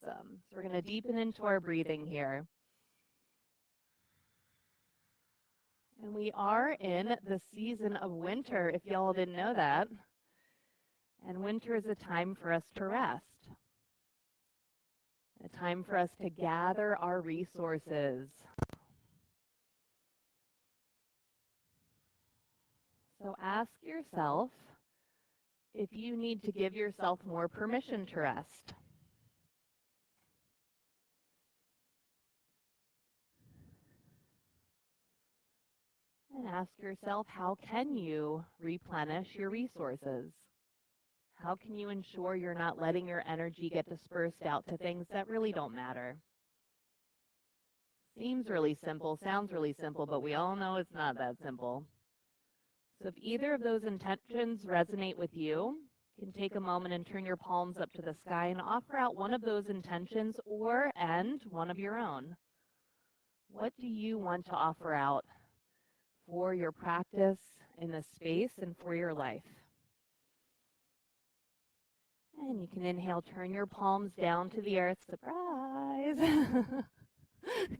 Awesome. So we're going to deepen into our breathing here. And we are in the season of winter, if y'all didn't know that. And winter is a time for us to rest, a time for us to gather our resources. So ask yourself if you need to give yourself more permission to rest. And ask yourself, how can you replenish your resources? How can you ensure you're not letting your energy get dispersed out to things that really don't matter? Seems really simple, sounds really simple, but we all know it's not that simple. So if either of those intentions resonate with you, you can take a moment and turn your palms up to the sky and offer out one of those intentions or and one of your own. What do you want to offer out for your practice in this space and for your life? And you can inhale, turn your palms down to the earth, surprise.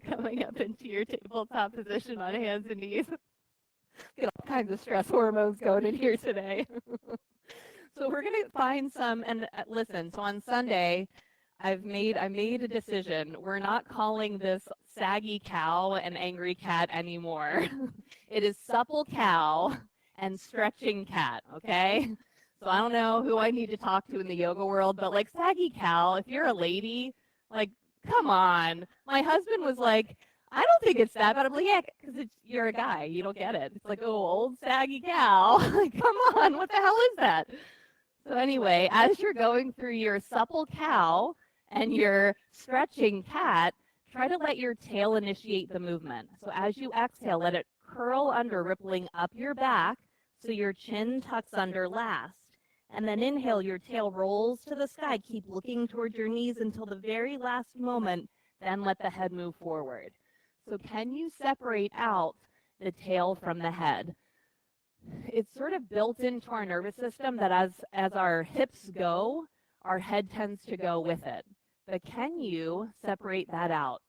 Coming up into your tabletop position on hands and knees. Get all kinds of stress hormones going in here today. So we're going to find some, and listen, so on Sunday, I made a decision. We're not calling this saggy cow and angry cat anymore. It is supple cow and stretching cat, okay? So I don't know who I need to talk to in the yoga world, but like saggy cow, if you're a lady, like, come on. My husband was like, I don't think it's that bad. I'm like, yeah, because you're a guy. You don't get it. It's like, oh, old saggy cow. Like, come on. What the hell is that? So anyway, as you're going through your supple cow and your stretching cat, try to let your tail initiate the movement. So as you exhale, let it curl under, rippling up your back so your chin tucks under last. And then inhale, your tail rolls to the sky. Keep looking towards your knees until the very last moment, then let the head move forward. So can you separate out the tail from the head? It's sort of built into our nervous system that as our hips go, our head tends to go with it. But can you separate that out?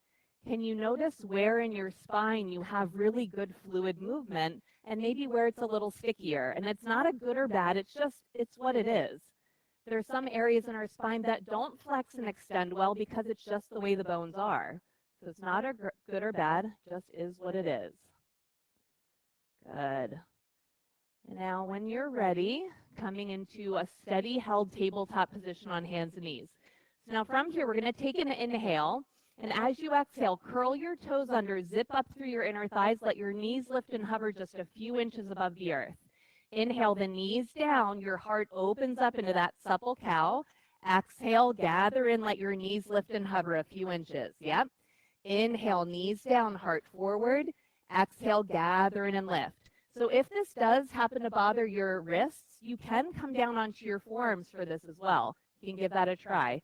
Can you notice where in your spine you have really good fluid movement and maybe where it's a little stickier? And it's not a good or bad, it's what it is. There are some areas in our spine that don't flex and extend well because it's just the way the bones are. So it's not a good or bad, just is what it is. Good. And now when you're ready, coming into a steady held tabletop position on hands and knees. So now from here, we're going to take an inhale. And as you exhale, curl your toes under, zip up through your inner thighs, let your knees lift and hover just a few inches above the earth. Inhale the knees down, your heart opens up into that supple cow. Exhale, gather in, let your knees lift and hover a few inches. Yep. Inhale, knees down, heart forward. Exhale, gather in and lift. So if this does happen to bother your wrists, you can come down onto your forearms for this as well. You can give that a try.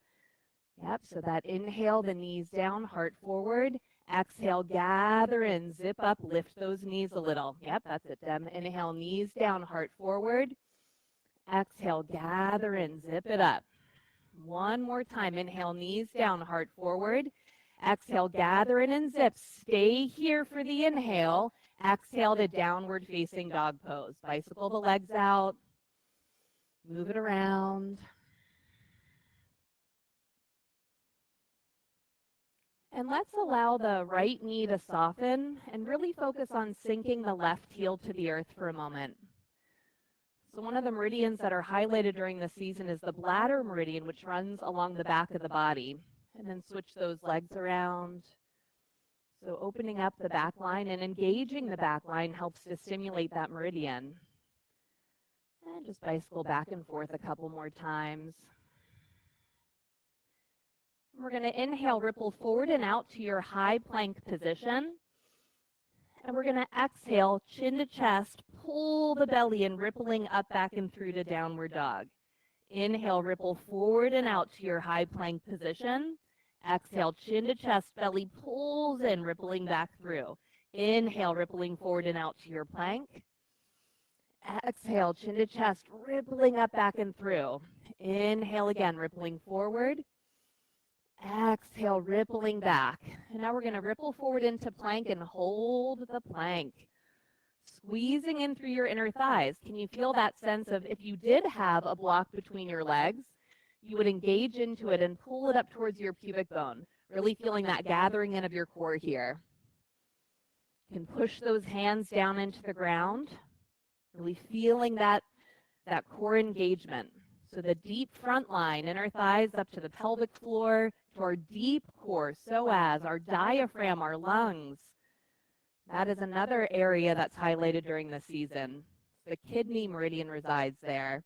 Yep, so that inhale, the knees down, heart forward. Exhale, gather in, zip up, lift those knees a little. Yep, that's it, Dem. Inhale, knees down, heart forward. Exhale, gather in, zip it up. One more time. Inhale, knees down, heart forward. Exhale, gather in and zip. Stay here for the inhale. Exhale to downward facing dog pose. Bicycle the legs out. Move it around. And let's allow the right knee to soften and really focus on sinking the left heel to the earth for a moment. So one of the meridians that are highlighted during this season is the bladder meridian, which runs along the back of the body. And then switch those legs around. So opening up the back line and engaging the back line helps to stimulate that meridian. And just bicycle back and forth a couple more times. We're going to inhale, ripple forward and out to your high plank position. And we're going to exhale, chin to chest, pull the belly in, rippling up, back, and through to downward dog. Inhale, ripple forward and out to your high plank position. Exhale, chin to chest, belly pulls in, rippling back through. Inhale, rippling forward and out to your plank. Exhale, chin to chest, rippling up, back, and through. Inhale again, rippling forward. Exhale, rippling back. And now we're going to ripple forward into plank and hold the plank. Squeezing in through your inner thighs. Can you feel that sense of if you did have a block between your legs, you would engage into it and pull it up towards your pubic bone, really feeling that gathering in of your core here. You can push those hands down into the ground, really feeling that core engagement. So the deep front line, inner thighs up to the pelvic floor, to our deep core, psoas, our diaphragm, our lungs. That is another area that's highlighted during the season. The kidney meridian resides there.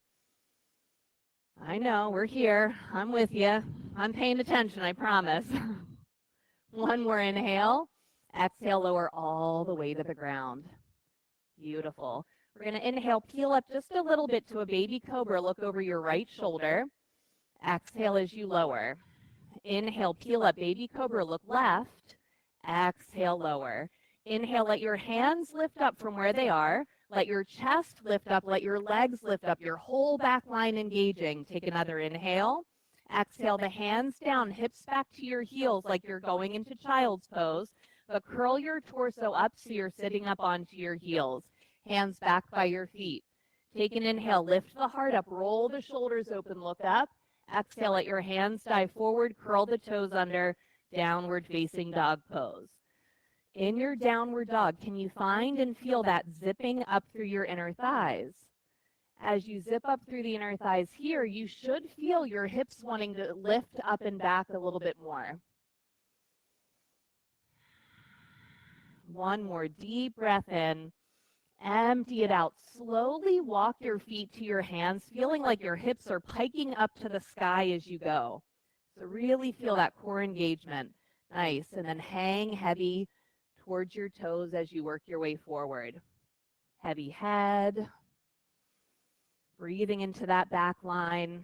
I know, we're here. I'm with you. I'm paying attention, I promise. One more inhale. Exhale, lower all the way to the ground. Beautiful. We're going to inhale, peel up just a little bit to a baby cobra. Look over your right shoulder. Exhale as you lower. Inhale, peel up, baby cobra. Look left. Exhale, lower. Inhale, let your hands lift up from where they are. Let your chest lift up. Let your legs lift up. Your whole back line engaging. Take another inhale. Exhale, the hands down, hips back to your heels like you're going into child's pose. But curl your torso up so you're sitting up onto your heels. Hands back by your feet. Take an inhale, lift the heart up, roll the shoulders open, look up. Exhale, let your hands dive forward, curl the toes under, downward facing dog pose. In your downward dog, can you find and feel that zipping up through your inner thighs? As you zip up through the inner thighs here, you should feel your hips wanting to lift up and back a little bit more. One more deep breath in. Empty it out. Slowly walk your feet to your hands, feeling like your hips are piking up to the sky as you go. So really feel that core engagement. Nice. And then hang heavy towards your toes as you work your way forward. Heavy head. Breathing into that back line.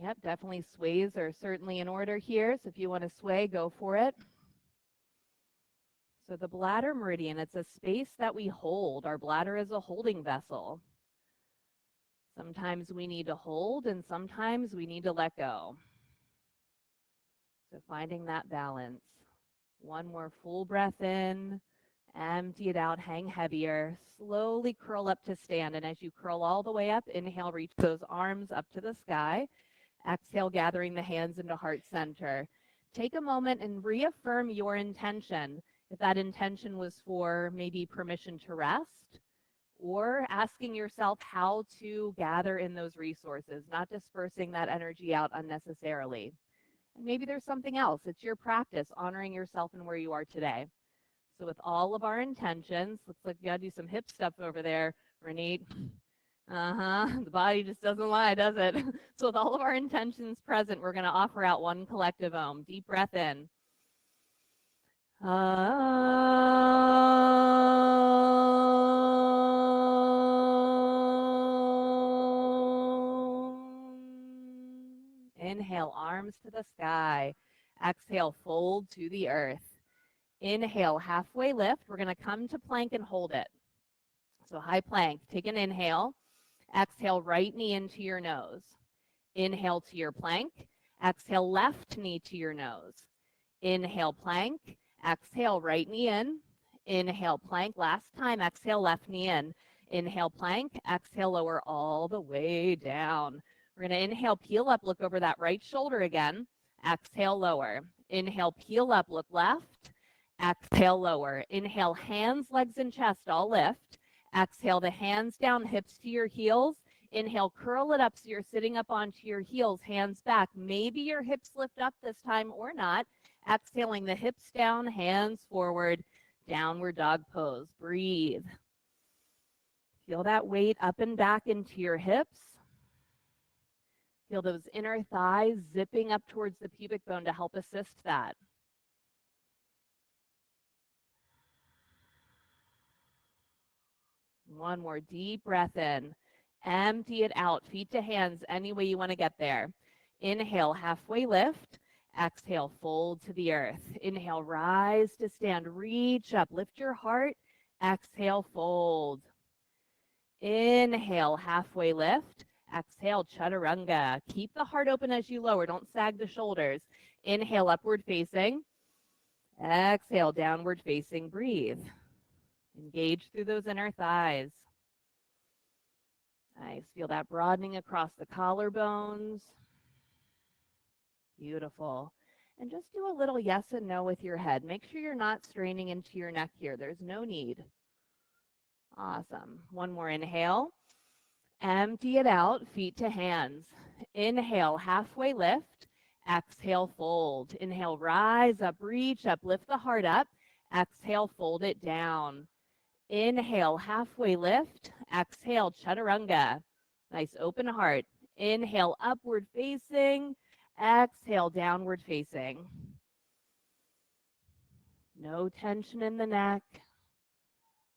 Yep, definitely sways are certainly in order here. So if you want to sway, go for it. So the bladder meridian, it's a space that we hold. Our bladder is a holding vessel. Sometimes we need to hold and sometimes we need to let go. So finding that balance. One more full breath in, empty it out, hang heavier, slowly curl up to stand. And as you curl all the way up, inhale, reach those arms up to the sky. Exhale, gathering the hands into heart center. Take a moment and reaffirm your intention. If that intention was for maybe permission to rest, or asking yourself how to gather in those resources, not dispersing that energy out unnecessarily. And maybe there's something else. It's your practice, honoring yourself and where you are today. So with all of our intentions, looks like you gotta do some hip stuff over there, Renee. The body just doesn't lie, does it? So with all of our intentions present, we're gonna offer out one collective Om. Deep breath in. Inhale, arms to the sky. Exhale, fold to the earth. Inhale, halfway lift. We're going to come to plank and hold it. So high plank. Take an inhale. Exhale, right knee into your nose. Inhale to your plank. Exhale, left knee to your nose. Inhale, plank. Exhale, right knee in. Inhale, plank. Last time, exhale, left knee in. Inhale, plank. Exhale, lower all the way down. We're going to inhale, peel up, look over that right shoulder again. Exhale, lower. Inhale, peel up, look left. Exhale, lower. Inhale, hands, legs, and chest all lift. Exhale, the hands down, hips to your heels. Inhale, curl it up so you're sitting up onto your heels, hands back. Maybe your hips lift up this time or not. Exhaling the hips down, hands forward, downward dog pose. Breathe. Feel that weight up and back into your hips. Feel those inner thighs zipping up towards the pubic bone to help assist that. One more deep breath in. Empty it out, feet to hands, any way you want to get there. Inhale, halfway lift. Exhale, fold to the earth. Inhale, rise to stand, reach up, lift your heart. Exhale, fold. Inhale, halfway lift. Exhale, chaturanga. Keep the heart open as you lower. Don't sag the shoulders. Inhale, upward facing. Exhale, downward facing. Breathe. Engage through those inner thighs. Nice. Feel that broadening across the collarbones. Beautiful. And just do a little yes and no with your head. Make sure you're not straining into your neck here. There's no need. Awesome. One more inhale. Empty it out, feet to hands. Inhale, halfway lift. Exhale, fold. Inhale, rise up, reach up, lift the heart up. Exhale, fold it down. Inhale, halfway lift. Exhale, chaturanga. Nice open heart. Inhale, upward facing. Exhale, downward facing. No tension in the neck.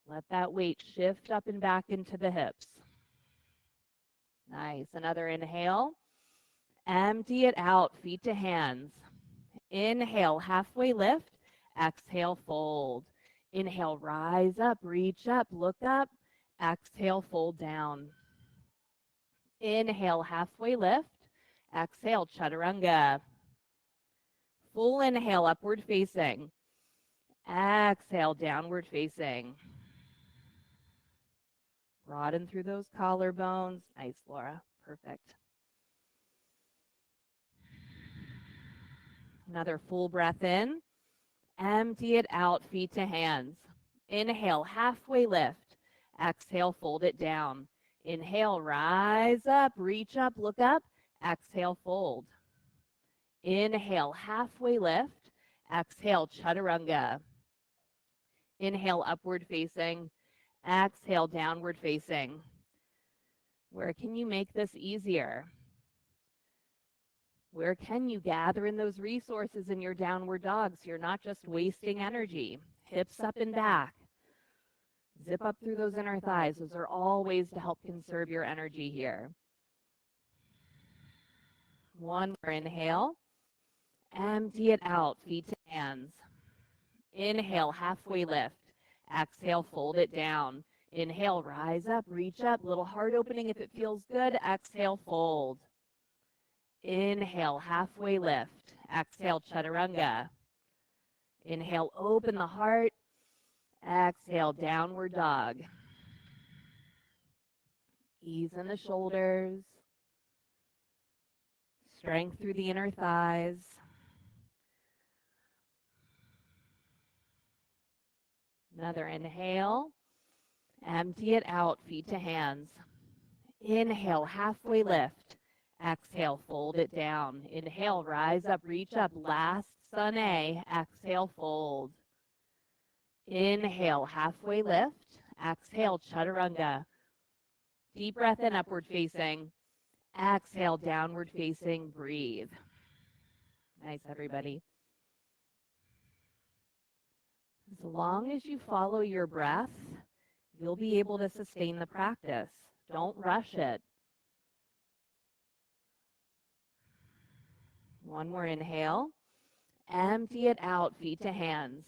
Let that weight shift up and back into the hips. Nice. Another inhale. Empty it out, feet to hands. Inhale, halfway lift. Exhale, fold. Inhale, rise up, reach up, look up. Exhale, fold down. Inhale, halfway lift. Exhale, chaturanga. Full inhale, upward facing. Exhale, downward facing. Broaden through those collarbones. Nice, Laura. Perfect. Another full breath in. Empty it out, feet to hands. Inhale, halfway lift. Exhale, fold it down. Inhale, rise up, reach up, look up. Exhale, fold. Inhale, halfway lift. Exhale, chaturanga. Inhale, upward facing. Exhale, downward facing. Where can you make this easier? Where can you gather in those resources in your downward dog so you're not just wasting energy? Hips up and back. Zip up through those inner thighs. Those are all ways to help conserve your energy here. One more inhale. Empty it out, feet to hands. Inhale, halfway lift. Exhale, fold it down. Inhale, rise up, reach up, little heart opening if it feels good. Exhale, fold. Inhale, halfway lift. Exhale, chaturanga. Inhale, open the heart. Exhale, downward dog. Ease in the shoulders. Strength through the inner thighs. Another inhale. Empty it out, feet to hands. Inhale, halfway lift. Exhale, fold it down. Inhale, rise up, reach up. Last sun A. Exhale, fold. Inhale, halfway lift. Exhale, chaturanga. Deep breath in, upward facing. Exhale, downward facing. Breathe. Nice, everybody. As long as you follow your breath, you'll be able to sustain the practice. Don't rush it. One more inhale. Empty it out, feet to hands.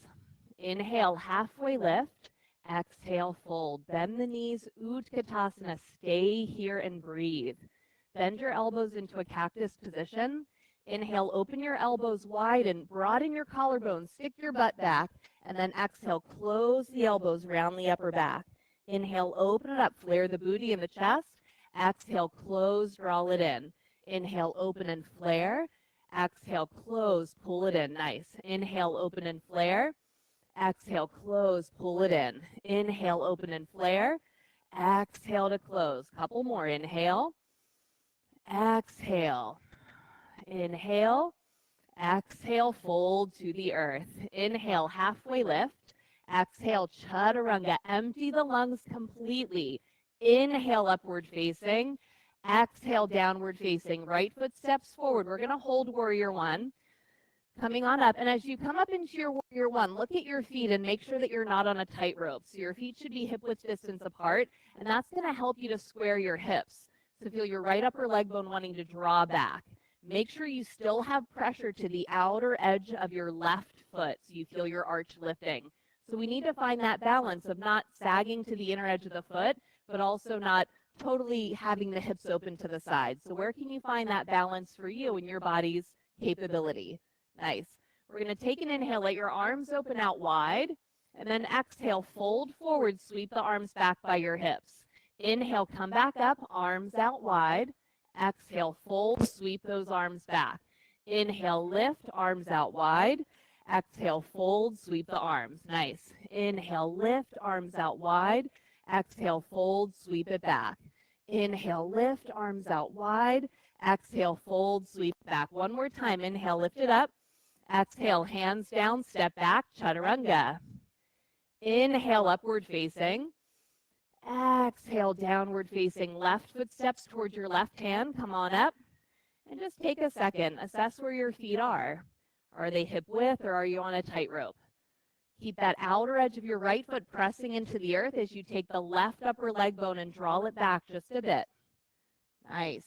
Inhale, halfway lift. Exhale, fold. Bend the knees, Utkatasana. Stay here and breathe. Bend your elbows into a cactus position. Inhale, open your elbows wide and broaden your collarbones. Stick your butt back. And then exhale, close the elbows, round the upper back. Inhale, open it up, flare the booty and the chest. Exhale, close, draw it in. Inhale, open and flare. Exhale, close, pull it in. Nice. Inhale, open and flare. Exhale, close, pull it in. Inhale, open and flare. Exhale to close. Couple more. Inhale. Exhale. Inhale. Exhale, fold to the earth. Inhale, halfway lift. Exhale, chaturanga. Empty the lungs completely. Inhale, upward facing. Exhale, downward facing. Right foot steps forward. We're going to hold warrior one. Coming on up. And as you come up into your warrior one, look at your feet and make sure that you're not on a tightrope. So your feet should be hip width distance apart. And that's going to help you to square your hips. So feel your right upper leg bone wanting to draw back. Make sure you still have pressure to the outer edge of your left foot so you feel your arch lifting. So we need to find that balance of not sagging to the inner edge of the foot, but also not totally having the hips open to the side. So where can you find that balance for you and your body's capability? Nice. We're going to take an inhale, let your arms open out wide, and then exhale, fold forward, sweep the arms back by your hips. Inhale, come back up, arms out wide. Exhale, fold, sweep those arms back. Inhale, lift, arms out wide. Exhale, fold, sweep the arms. Nice. Inhale, lift, arms out wide. Exhale, fold, sweep it back. Inhale, lift, arms out wide. Exhale, fold, sweep back. One more time. Inhale, lift it up. Exhale, hands down, step back, chaturanga. Inhale, upward facing. Exhale, downward facing. Left foot steps towards your left hand. Come on up. And just take a second. Assess where your feet are. Are they hip width or are you on a tightrope? Keep that outer edge of your right foot pressing into the earth as you take the left upper leg bone and draw it back just a bit. Nice.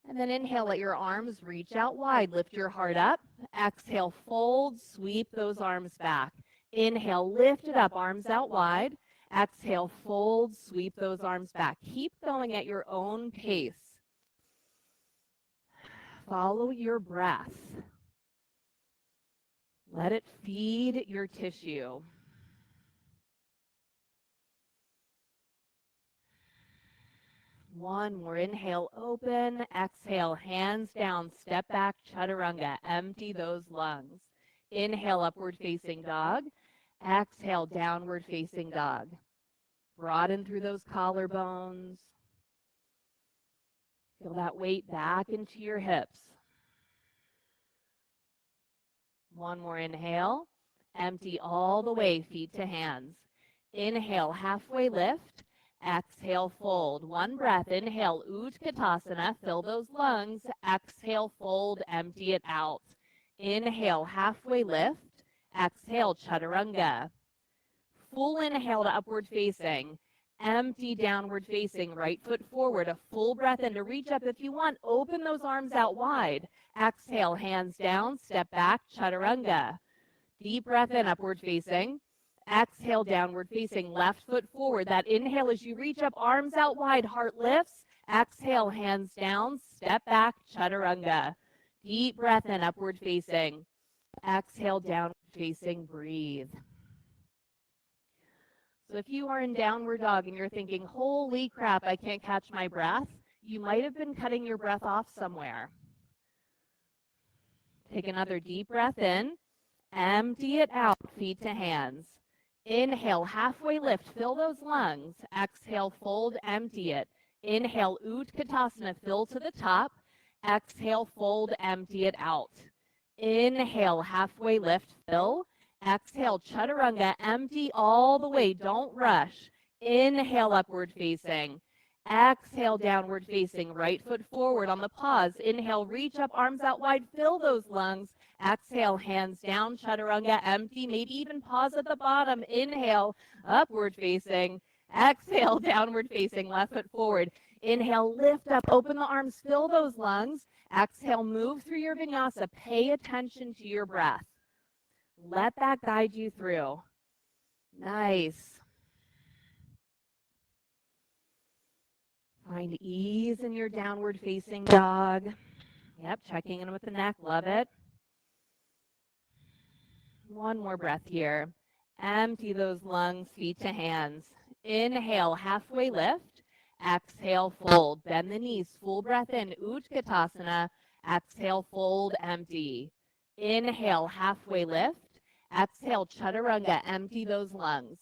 And then inhale, let your arms reach out wide. Lift your heart up. Exhale, fold, sweep those arms back. Inhale, lift it up, arms out wide. Exhale, fold, sweep those arms back. Keep going at your own pace. Follow your breath. Let it feed your tissue. One more. Inhale, open. Exhale, hands down. Step back, chaturanga. Empty those lungs. Inhale, upward facing dog. Exhale, downward facing dog. Broaden through those collarbones. Feel that weight back into your hips. One more inhale. Empty all the way, feet to hands. Inhale, halfway lift. Exhale, fold. One breath. Inhale, Utkatasana. Fill those lungs. Exhale, fold. Empty it out. Inhale, halfway lift. Exhale, chaturanga. Full inhale to upward facing. Empty downward facing. Right foot forward. A full breath in to reach up. If you want, open those arms out wide. Exhale, hands down. Step back, chaturanga. Deep breath in, upward facing. Exhale, downward facing, left foot forward. That inhale as you reach up, arms out wide, heart lifts. Exhale, hands down, step back, chaturanga. Deep breath in, upward facing. Exhale, downward facing, breathe. So if you are in downward dog and you're thinking, holy crap, I can't catch my breath, you might have been cutting your breath off somewhere. Take another deep breath in. Empty it out, feet to hands. Inhale, halfway lift, fill those lungs. Exhale, fold, empty it. Inhale, Utkatasana, fill to the top. Exhale, fold, empty it out. Inhale, halfway lift, fill. Exhale, chaturanga, empty all the way, don't rush. Inhale, upward facing. Exhale, downward facing, right foot forward on the pause. Inhale, reach up, arms out wide, fill those lungs. Exhale, hands down, chaturanga, empty, maybe even pause at the bottom. Inhale, upward facing. Exhale, downward facing, left foot forward. Inhale, lift up, open the arms, fill those lungs. Exhale, move through your vinyasa. Pay attention to your breath. Let that guide you through. Nice. Find ease in your downward facing dog. Yep, checking in with the neck, love it. One more breath here. Empty those lungs, feet to hands. Inhale, halfway lift. Exhale, fold. Bend the knees, full breath in, Utkatasana. Exhale, fold, empty. Inhale, halfway lift. Exhale, chaturanga, empty those lungs.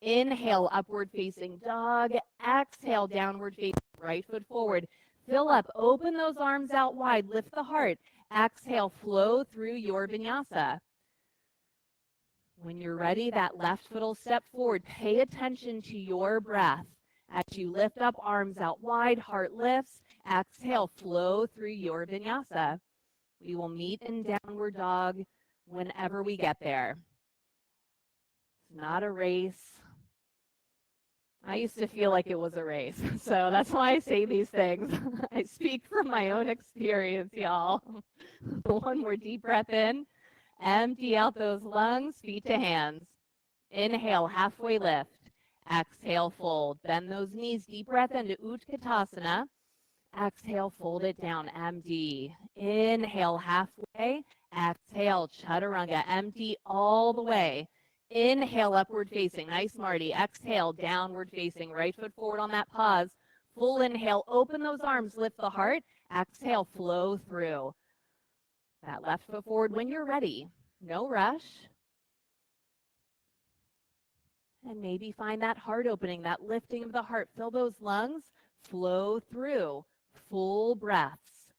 Inhale, upward facing dog. Exhale, downward facing, right foot forward. Fill up, open those arms out wide, lift the heart. Exhale, flow through your vinyasa. When you're ready, that left foot will step forward. Pay attention to your breath. As you lift up, arms out wide, heart lifts. Exhale, flow through your vinyasa. We will meet in downward dog whenever we get there. It's not a race. I used to feel like it was a race, so that's why I say these things. I speak from my own experience, y'all. One more deep breath in. Empty out those lungs, feet to hands. Inhale, halfway lift. Exhale, fold. Bend those knees. Deep breath into Utkatasana. Exhale, fold it down, empty. Inhale, halfway. Exhale, chaturanga, empty all the way. Inhale, upward facing, nice Marty. Exhale, downward facing, right foot forward on that pause. Full inhale, open those arms, lift the heart. Exhale, flow through. That left foot forward when you're ready. No rush. And maybe find that heart opening, that lifting of the heart. Fill those lungs, flow through. Full breaths.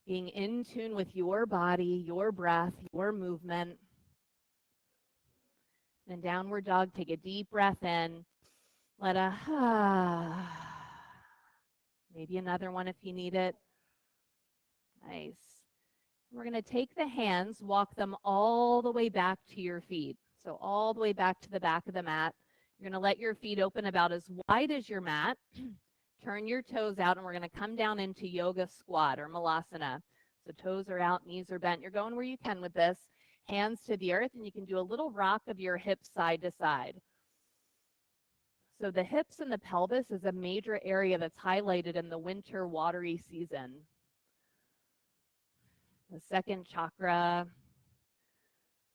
Being in tune with your body, your breath, your movement. Then downward dog, take a deep breath in. Let a maybe another one if you need it. Nice. We're going to take the hands, walk them all the way back to your feet. So all the way back to the back of the mat. You're going to let your feet open about as wide as your mat. Turn your toes out, and we're going to come down into yoga squat or malasana. So toes are out, knees are bent. You're going where you can with this. Hands to the earth, and you can do a little rock of your hips side to side. So the hips and the pelvis is a major area that's highlighted in the winter watery season. The second chakra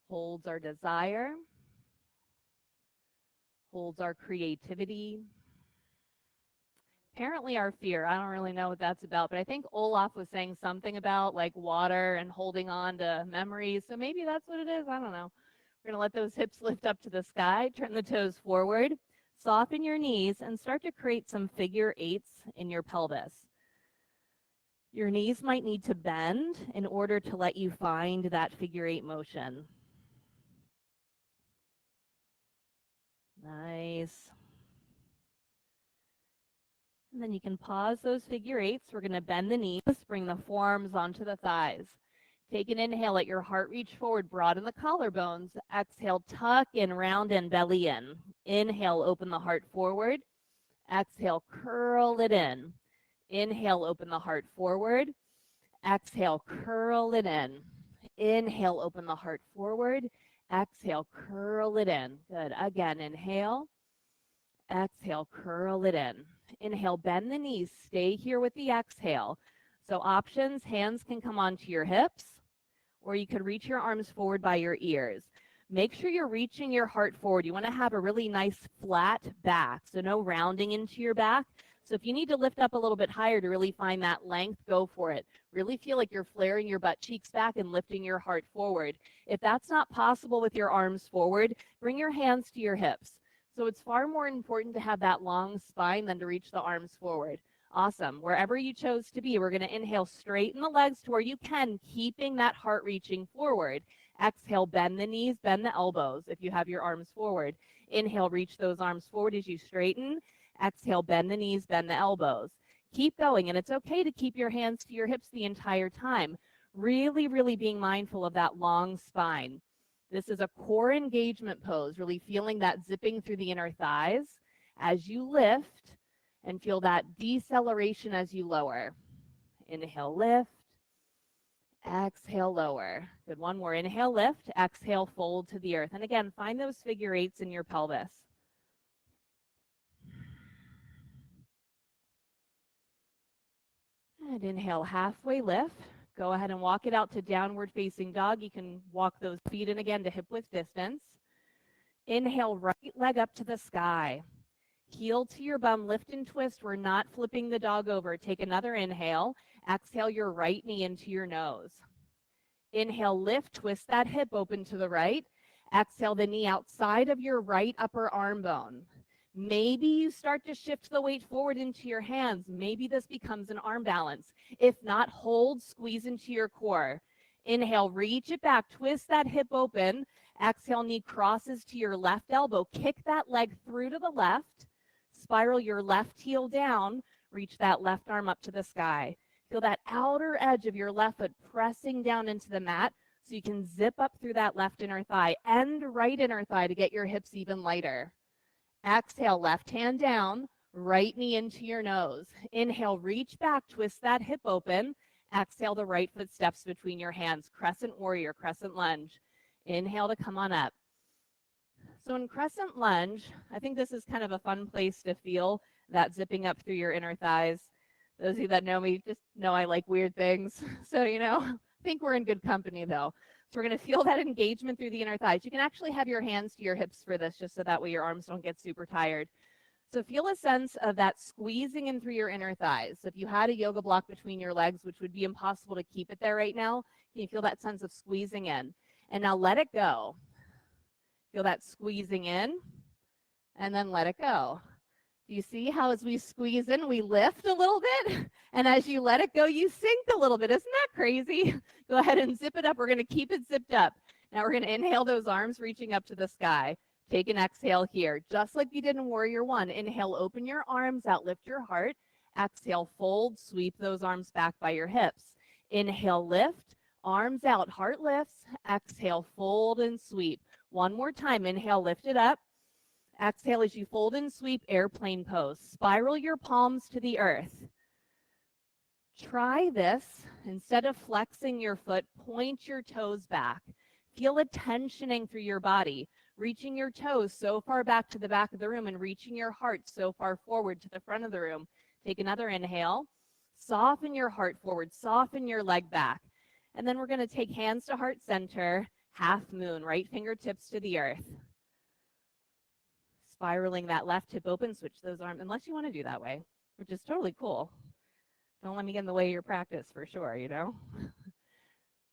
holds our desire, holds our creativity, apparently our fear. I don't really know what that's about, but I think Olaf was saying something about like water and holding on to memories. So maybe that's what it is. I don't know. We're going to let those hips lift up to the sky, turn the toes forward, soften your knees, and start to create some figure eights in your pelvis. Your knees might need to bend in order to let you find that figure eight motion. Nice. And then you can pause those figure eights. We're going to bend the knees, bring the forearms onto the thighs. Take an inhale, let your heart reach forward, broaden the collarbones. Exhale, tuck in, round in, belly in. Inhale, open the heart forward. Exhale, curl it in. Inhale, open the heart forward. Exhale, curl it in. Inhale, open the heart forward. Exhale, curl it in. Good. Again, inhale. Exhale, curl it in. Inhale, bend the knees. Stay here with the exhale. So options, hands can come onto your hips, or you could reach your arms forward by your ears. Make sure you're reaching your heart forward. You want to have a really nice flat back, so no rounding into your back. So if you need to lift up a little bit higher to really find that length, go for it. Really feel like you're flaring your butt cheeks back and lifting your heart forward. If that's not possible with your arms forward, bring your hands to your hips. So it's far more important to have that long spine than to reach the arms forward. Awesome. Wherever you chose to be, we're going to inhale, straighten the legs to where you can, keeping that heart reaching forward. Exhale, bend the knees, bend the elbows if you have your arms forward. Inhale, reach those arms forward as you straighten. Exhale, bend the knees, bend the elbows. Keep going, and it's okay to keep your hands to your hips the entire time. Really, really being mindful of that long spine. This is a core engagement pose, really feeling that zipping through the inner thighs as you lift, and feel that deceleration as you lower. Inhale, lift. Exhale, lower. Good. One more. Inhale, lift. Exhale, fold to the earth. And again, find those figure eights in your pelvis. And inhale, halfway lift. Go ahead and walk it out to downward facing dog. You can walk those feet in again to hip width distance. Inhale, right leg up to the sky. Heel to your bum, lift and twist. We're not flipping the dog over. Take another inhale. Exhale your right knee into your nose. Inhale, lift, twist that hip open to the right. Exhale the knee outside of your right upper arm bone. Maybe you start to shift the weight forward into your hands. Maybe this becomes an arm balance. If not, hold, squeeze into your core. Inhale, reach it back, twist that hip open. Exhale, knee crosses to your left elbow. Kick that leg through to the left. Spiral your left heel down, reach that left arm up to the sky. Feel that outer edge of your left foot pressing down into the mat so you can zip up through that left inner thigh and right inner thigh to get your hips even lighter. Exhale, left hand down, right knee into your nose. Inhale, reach back, twist that hip open. Exhale, the right foot steps between your hands. Crescent warrior, crescent lunge. Inhale to come on up. So in crescent lunge, I think this is kind of a fun place to feel that zipping up through your inner thighs. Those of you that know me just know I like weird things. So, I think we're in good company though. So we're going to feel that engagement through the inner thighs. You can actually have your hands to your hips for this, just so that way your arms don't get super tired. So feel a sense of that squeezing in through your inner thighs. So if you had a yoga block between your legs, which would be impossible to keep it there right now, can you feel that sense of squeezing in? And now let it go. Feel that squeezing in, and then let it go. Do you see how as we squeeze in, we lift a little bit? And as you let it go, you sink a little bit. Isn't that crazy? Go ahead and zip it up. We're going to keep it zipped up. Now we're going to inhale those arms reaching up to the sky. Take an exhale here, just like you did in Warrior One. Inhale, open your arms out, lift your heart. Exhale, fold, sweep those arms back by your hips. Inhale, lift, arms out, heart lifts. Exhale, fold and sweep. One more time. Inhale, lift it up. Exhale as you fold and sweep, airplane pose. Spiral your palms to the earth. Try this. Instead of flexing your foot, point your toes back. Feel a tensioning through your body, reaching your toes so far back to the back of the room and reaching your heart so far forward to the front of the room. Take another inhale. Soften your heart forward, soften your leg back. And then we're going to take hands to heart center, half moon, right fingertips to the earth. Spiraling that left hip open, switch those arms, unless you want to do that way, which is totally cool. Don't let me get in the way of your practice for sure, Like,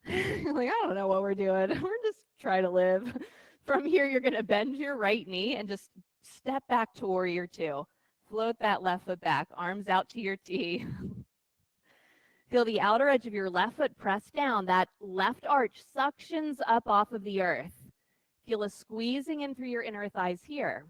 I don't know what we're doing. We're just trying to live. From here, you're going to bend your right knee and just step back to Warrior Two. Float that left foot back, arms out to your T. Feel the outer edge of your left foot press down. That left arch suctions up off of the earth. Feel a squeezing in through your inner thighs here.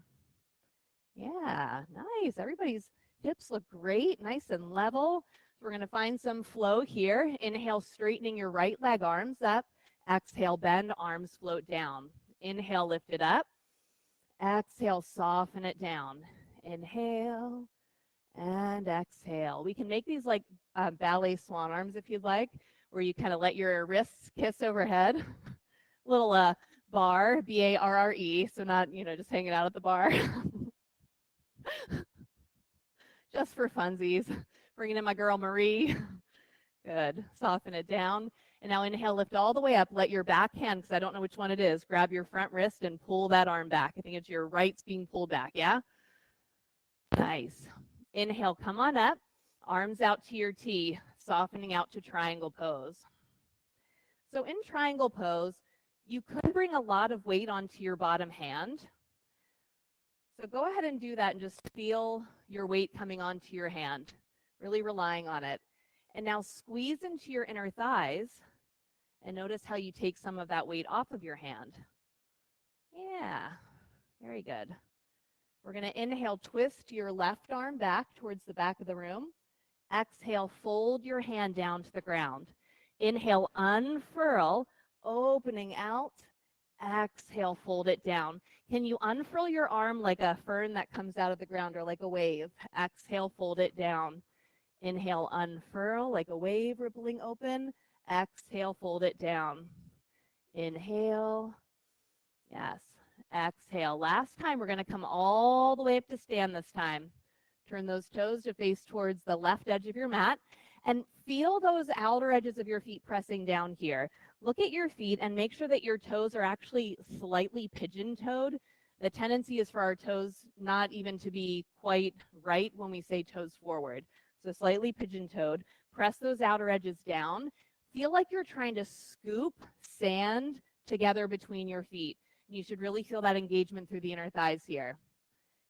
Yeah, nice. Everybody's hips look great, nice and level. We're going to find some flow here. Inhale, straightening your right leg, arms up. Exhale, bend, arms float down. Inhale, lift it up. Exhale, soften it down. Inhale and exhale. We can make these like ballet swan arms if you'd like, where you kind of let your wrists kiss overhead. Little bar, B-A-R-R-E, so not, just hanging out at the bar. Just for funsies. Bringing in my girl Marie. Good. Soften it down. And now inhale, lift all the way up. Let your back hand, because I don't know which one it is, grab your front wrist and pull that arm back. I think it's your right's being pulled back, yeah? Nice. Inhale, come on up. Arms out to your T, softening out to triangle pose. So in triangle pose, you could bring a lot of weight onto your bottom hand. So go ahead and do that and just feel your weight coming onto your hand, really relying on it. And now squeeze into your inner thighs and notice how you take some of that weight off of your hand. Yeah, very good. We're going to inhale, twist your left arm back towards the back of the room. Exhale, fold your hand down to the ground. Inhale, unfurl, opening out. Exhale, fold it down. Can you unfurl your arm like a fern that comes out of the ground or like a wave? Exhale, fold it down. Inhale, unfurl like a wave rippling open. Exhale, fold it down. Inhale. Yes. Exhale. Last time, we're going to come all the way up to stand this time. Turn those toes to face towards the left edge of your mat and feel those outer edges of your feet pressing down here. Look at your feet and make sure that your toes are actually slightly pigeon-toed. The tendency is for our toes not even to be quite right when we say toes forward. So slightly pigeon-toed. Press those outer edges down. Feel like you're trying to scoop sand together between your feet. You should really feel that engagement through the inner thighs here.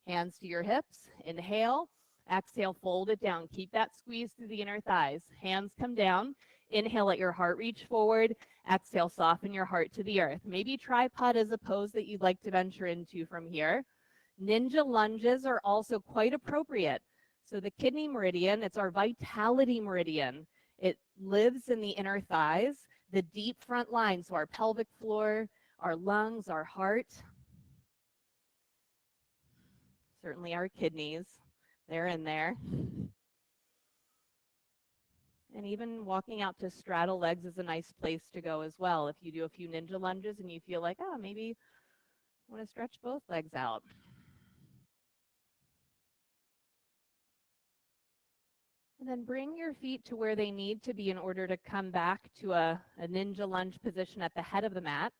Hands to your hips. Inhale. Exhale, fold it down. Keep that squeeze through the inner thighs. Hands come down. Inhale, let your heart reach forward. Exhale, soften your heart to the earth. Maybe tripod is a pose that you'd like to venture into from here. Ninja lunges are also quite appropriate. So the kidney meridian, it's our vitality meridian. It lives in the inner thighs, the deep front line, so our pelvic floor, our lungs, our heart, certainly our kidneys, they're in there. And even walking out to straddle legs is a nice place to go as well. If you do a few ninja lunges and you feel like, oh, maybe I want to stretch both legs out. And then bring your feet to where they need to be in order to come back to a ninja lunge position at the head of the mat.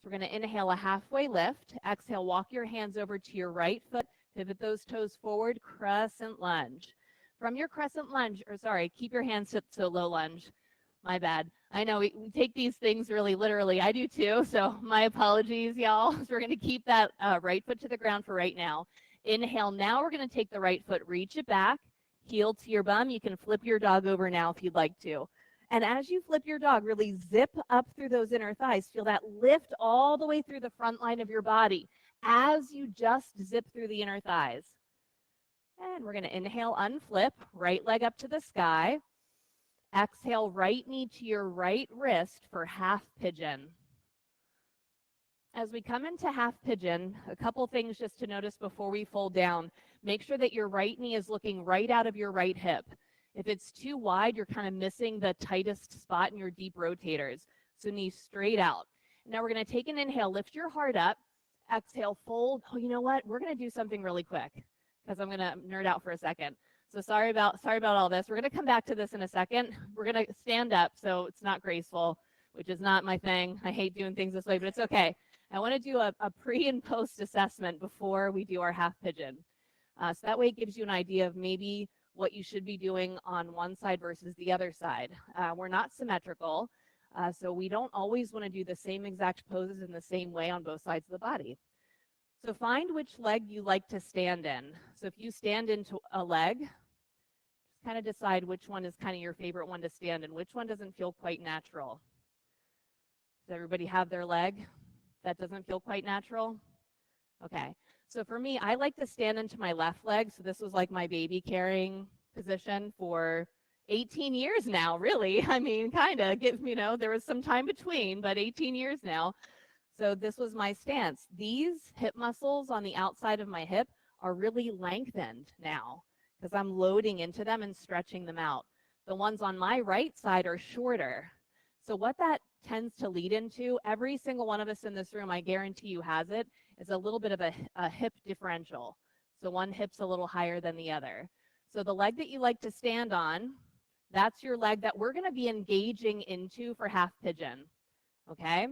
So we're going to inhale a halfway lift. Exhale, walk your hands over to your right foot. Pivot those toes forward, crescent lunge. From your crescent lunge, or sorry, keep your hands to low lunge. My bad. I know we take these things really literally. I do too, so my apologies, y'all. So we're going to keep that right foot to the ground for right now. Inhale. Now we're going to take the right foot, reach it back, heel to your bum. You can flip your dog over now if you'd like to. And as you flip your dog, really zip up through those inner thighs. Feel that lift all the way through the front line of your body as you just zip through the inner thighs. And we're going to inhale, unflip, right leg up to the sky. Exhale, right knee to your right wrist for half pigeon. As we come into half pigeon, a couple things just to notice before we fold down. Make sure that your right knee is looking right out of your right hip. If it's too wide, you're kind of missing the tightest spot in your deep rotators. So knees straight out. Now we're going to take an inhale, lift your heart up. Exhale, fold. Oh, you know what? We're going to do something really quick because I'm going to nerd out for a second. So sorry about all this. We're going to come back to this in a second. We're going to stand up so it's not graceful, which is not my thing. I hate doing things this way, but it's okay. I want to do a pre and post assessment before we do our half pigeon. So that way it gives you an idea of maybe what you should be doing on one side versus the other side. We're not symmetrical, so we don't always want to do the same exact poses in the same way on both sides of the body. So find which leg you like to stand in. So if you stand into a leg, just kind of decide which one is kind of your favorite one to stand in, which one doesn't feel quite natural. Does everybody have their leg that doesn't feel quite natural? Okay. So for me, I like to stand into my left leg. So this was like my baby carrying position for 18 years now, really. I mean, kind of, there was some time between, but 18 years now. So this was my stance. These hip muscles on the outside of my hip are really lengthened now because I'm loading into them and stretching them out. The ones on my right side are shorter. So what that tends to lead into, every single one of us in this room, I guarantee you has it, is a little bit of a hip differential. So one hip's a little higher than the other. So the leg that you like to stand on, that's your leg that we're going to be engaging into for half pigeon. Okay?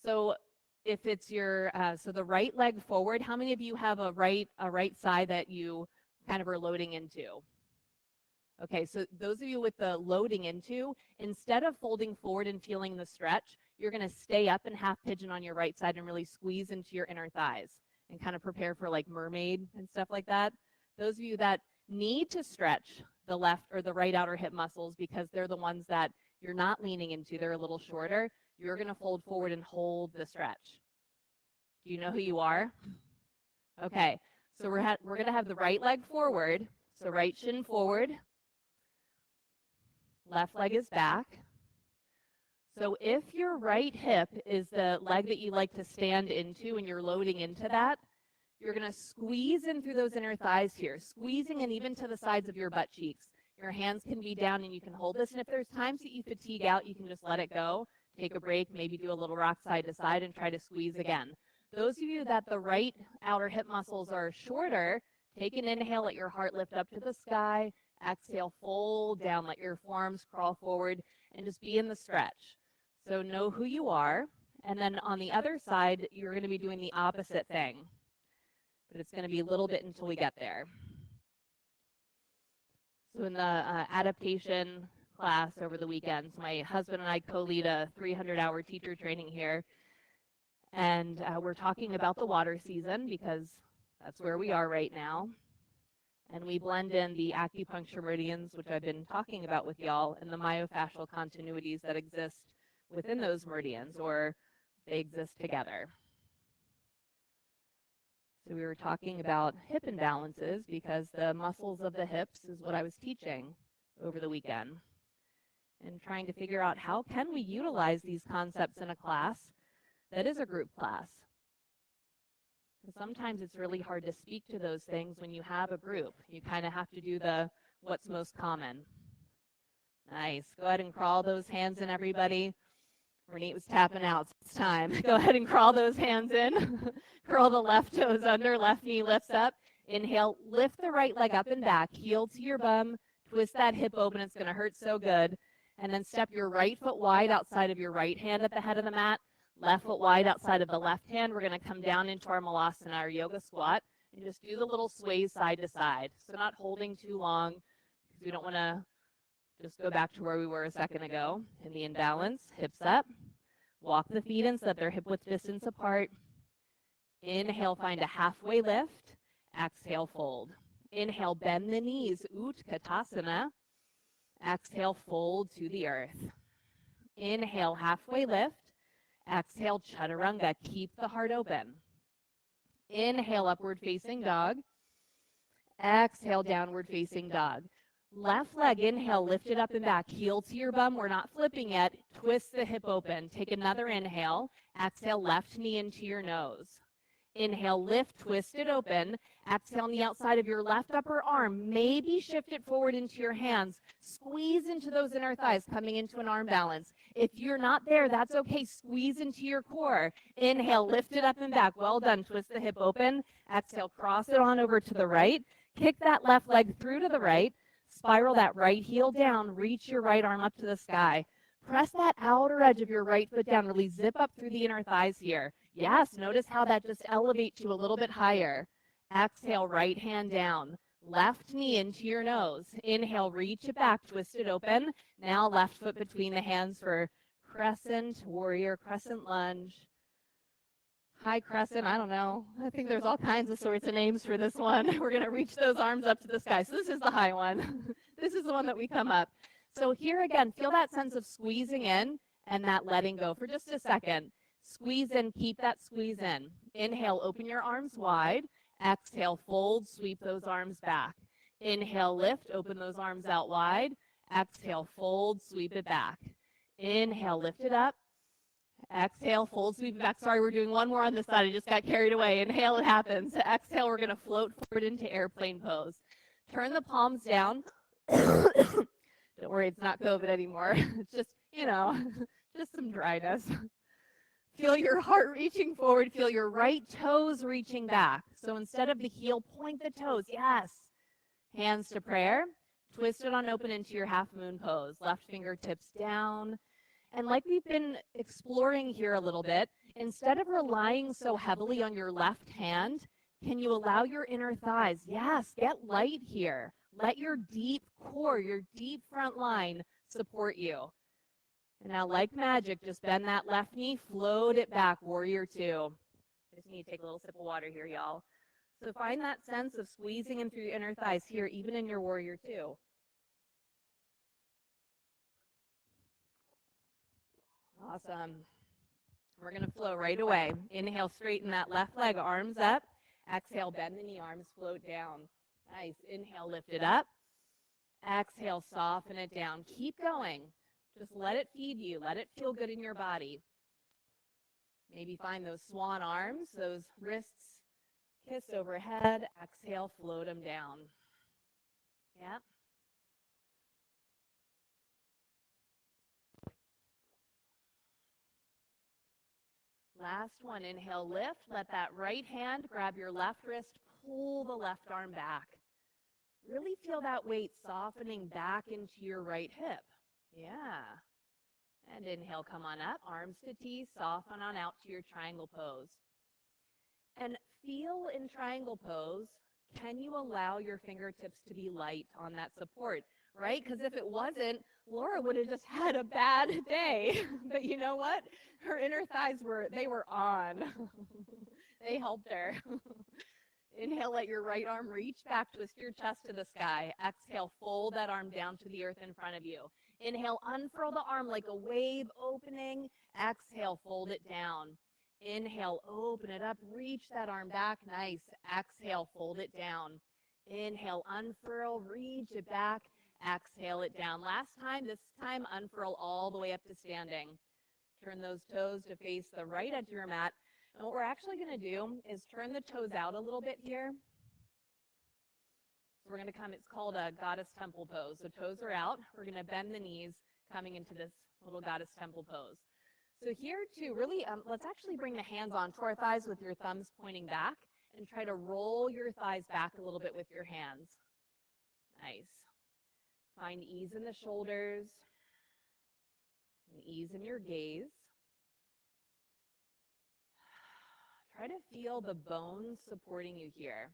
So if it's your, so the right leg forward, how many of you have a right side that you kind of are loading into? Okay, so those of you with the loading into, instead of folding forward and feeling the stretch, you're going to stay up in half pigeon on your right side and really squeeze into your inner thighs and kind of prepare for like mermaid and stuff like that. Those of you that need to stretch the left or the right outer hip muscles because they're the ones that you're not leaning into, they're a little shorter, you're going to fold forward and hold the stretch. Do you know who you are? Okay, so we're going to have the right leg forward, so right shin forward. Left leg is back. So if your right hip is the leg that you like to stand into and you're loading into that, you're going to squeeze in through those inner thighs here, squeezing in even to the sides of your butt cheeks. Your hands can be down and you can hold this. And if there's times that you fatigue out, you can just let it go, take a break, maybe do a little rock side to side and try to squeeze again. Those of you that the right outer hip muscles are shorter, take an inhale, let your heart lift up to the sky. Exhale, fold down, let your forearms crawl forward, and just be in the stretch. So know who you are. And then on the other side, you're going to be doing the opposite thing. But it's going to be a little bit until we get there. So in the adaptation class over the weekends, my husband and I co-lead a 300-hour teacher training here. And we're talking about the water season because that's where we are right now. And we blend in the acupuncture meridians, which I've been talking about with y'all, and the myofascial continuities that exist within those meridians, or they exist together. So we were talking about hip imbalances because the muscles of the hips is what I was teaching over the weekend, and trying to figure out how can we utilize these concepts in a class that is a group class. Sometimes it's really hard to speak to those things when you have a group. You kind of have to do the what's most common. Nice. Go ahead and crawl those hands in, everybody. Renee was tapping out, so it's time. Go ahead and crawl those hands in. Curl the left toes under, left knee lifts up. Inhale, lift the right leg up and back, heel to your bum, twist that hip open. It's going to hurt so good. And then step your right foot wide outside of your right hand at the head of the mat, left foot wide outside of the left hand. We're going to come down into our malasana, our yoga squat, and just do the little sways side to side. So not holding too long because we don't want to just go back to where we were a second ago. In the imbalance, hips up. Walk the feet in so that they're hip width distance apart. Inhale, find a halfway lift. Exhale, fold. Inhale, bend the knees, Utkatasana. Exhale, fold to the earth. Inhale, halfway lift. Exhale, chaturanga. Keep the heart open. Inhale, upward facing dog. Exhale, downward facing dog. Left leg, inhale, lift it up and back. Heel to your bum. We're not flipping yet. Twist the hip open. Take another inhale. Exhale, left knee into your nose. Inhale, lift, twist it open. Exhale on the outside of your left upper arm. Maybe shift it forward into your hands. Squeeze into those inner thighs, coming into an arm balance. If you're not there, that's okay. Squeeze into your core. Inhale, lift it up and back. Well done. Twist the hip open. Exhale, cross it on over to the right. Kick that left leg through to the right. Spiral that right heel down. Reach your right arm up to the sky. Press that outer edge of your right foot down. Really zip up through the inner thighs here. Yes, notice how that just elevates you a little bit higher. Exhale, right hand down. Left knee into your nose. Inhale, reach it back, twist it open. Now left foot between the hands for crescent, warrior, crescent lunge. High crescent, I don't know. I think there's all kinds of sorts of names for this one. We're going to reach those arms up to the sky. So this is the high one. This is the one that we come up. So here again, feel that sense of squeezing in and that letting go for just a second. Squeeze in, keep that squeeze in. Inhale, open your arms wide. Exhale, fold, sweep those arms back. Inhale, lift, open those arms out wide. Exhale, fold, sweep it back. Inhale, lift it up. Exhale, fold, sweep it back. Sorry, we're doing one more on this side. I just got carried away. Inhale, it happens. Exhale, we're going to float forward into airplane pose. Turn the palms down. Don't worry, it's not COVID anymore. It's just, just some dryness. Feel your heart reaching forward. Feel your right toes reaching back. So instead of the heel, point the toes. Yes. Hands to prayer. Twist it on open into your half moon pose. Left fingertips down. And like we've been exploring here a little bit, instead of relying so heavily on your left hand, can you allow your inner thighs? Yes, get light here. Let your deep core, your deep front line support you. And now, like magic, just bend that left knee, float it back, warrior two. I just need to take a little sip of water here, y'all. So find that sense of squeezing in through your inner thighs here, even in your warrior two. Awesome. We're going to flow right away. Inhale, straighten that left leg, arms up. Exhale, bend the knee, arms float down. Nice. Inhale, lift it up. Exhale, soften it down. Keep going. Just let it feed you. Let it feel good in your body. Maybe find those swan arms, those wrists kiss overhead. Exhale, float them down. Yep. Last one. Inhale, lift. Let that right hand grab your left wrist. Pull the left arm back. Really feel that weight softening back into your right hip. Yeah. And inhale, come on up, arms to T, soften on out to your triangle pose. And feel in triangle pose, can you allow your fingertips to be light on that support, right? Because if it wasn't, Laura would have just had a bad day. But you know what? Her inner thighs were on. They helped her. Inhale, let your right arm reach back, twist your chest to the sky. Exhale, fold that arm down to the earth in front of you. Inhale, unfurl the arm like a wave opening. Exhale, fold it down. Inhale, open it up, reach that arm back. Nice. Exhale, fold it down. Inhale, unfurl, reach it back. Exhale it down. Last time, this time, unfurl all the way up to standing. Turn those toes to face the right edge of your mat. And what we're actually going to do is turn the toes out a little bit here. So we're going to come, it's called a goddess temple pose. So toes are out. We're going to bend the knees coming into this little goddess temple pose. So here too, really, let's actually bring the hands onto our thighs with your thumbs pointing back and try to roll your thighs back a little bit with your hands. Nice. Find ease in the shoulders and ease in your gaze. Try to feel the bones supporting you here.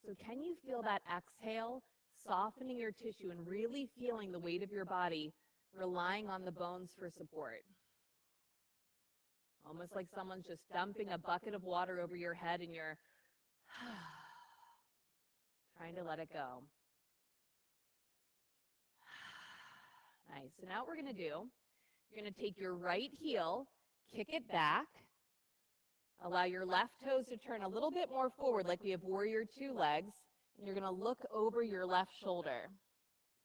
So can you feel that exhale, softening your tissue and really feeling the weight of your body, relying on the bones for support? Almost like someone's just dumping a bucket of water over your head and you're trying to let it go. Nice. So now what we're going to do, you're going to take your right heel, kick it back, allow your left toes to turn a little bit more forward like we have warrior two legs, and you're going to look over your left shoulder.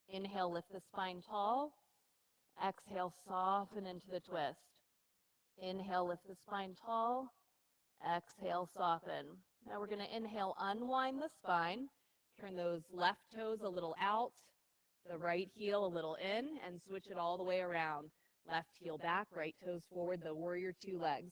Inhale, lift the spine tall. Exhale, soften into the twist. Inhale, lift the spine tall. Exhale, soften. Now we're going to inhale, unwind the spine. Turn those left toes a little out, the right heel a little in, and switch it all the way around. Left heel back, right toes forward, the warrior two legs.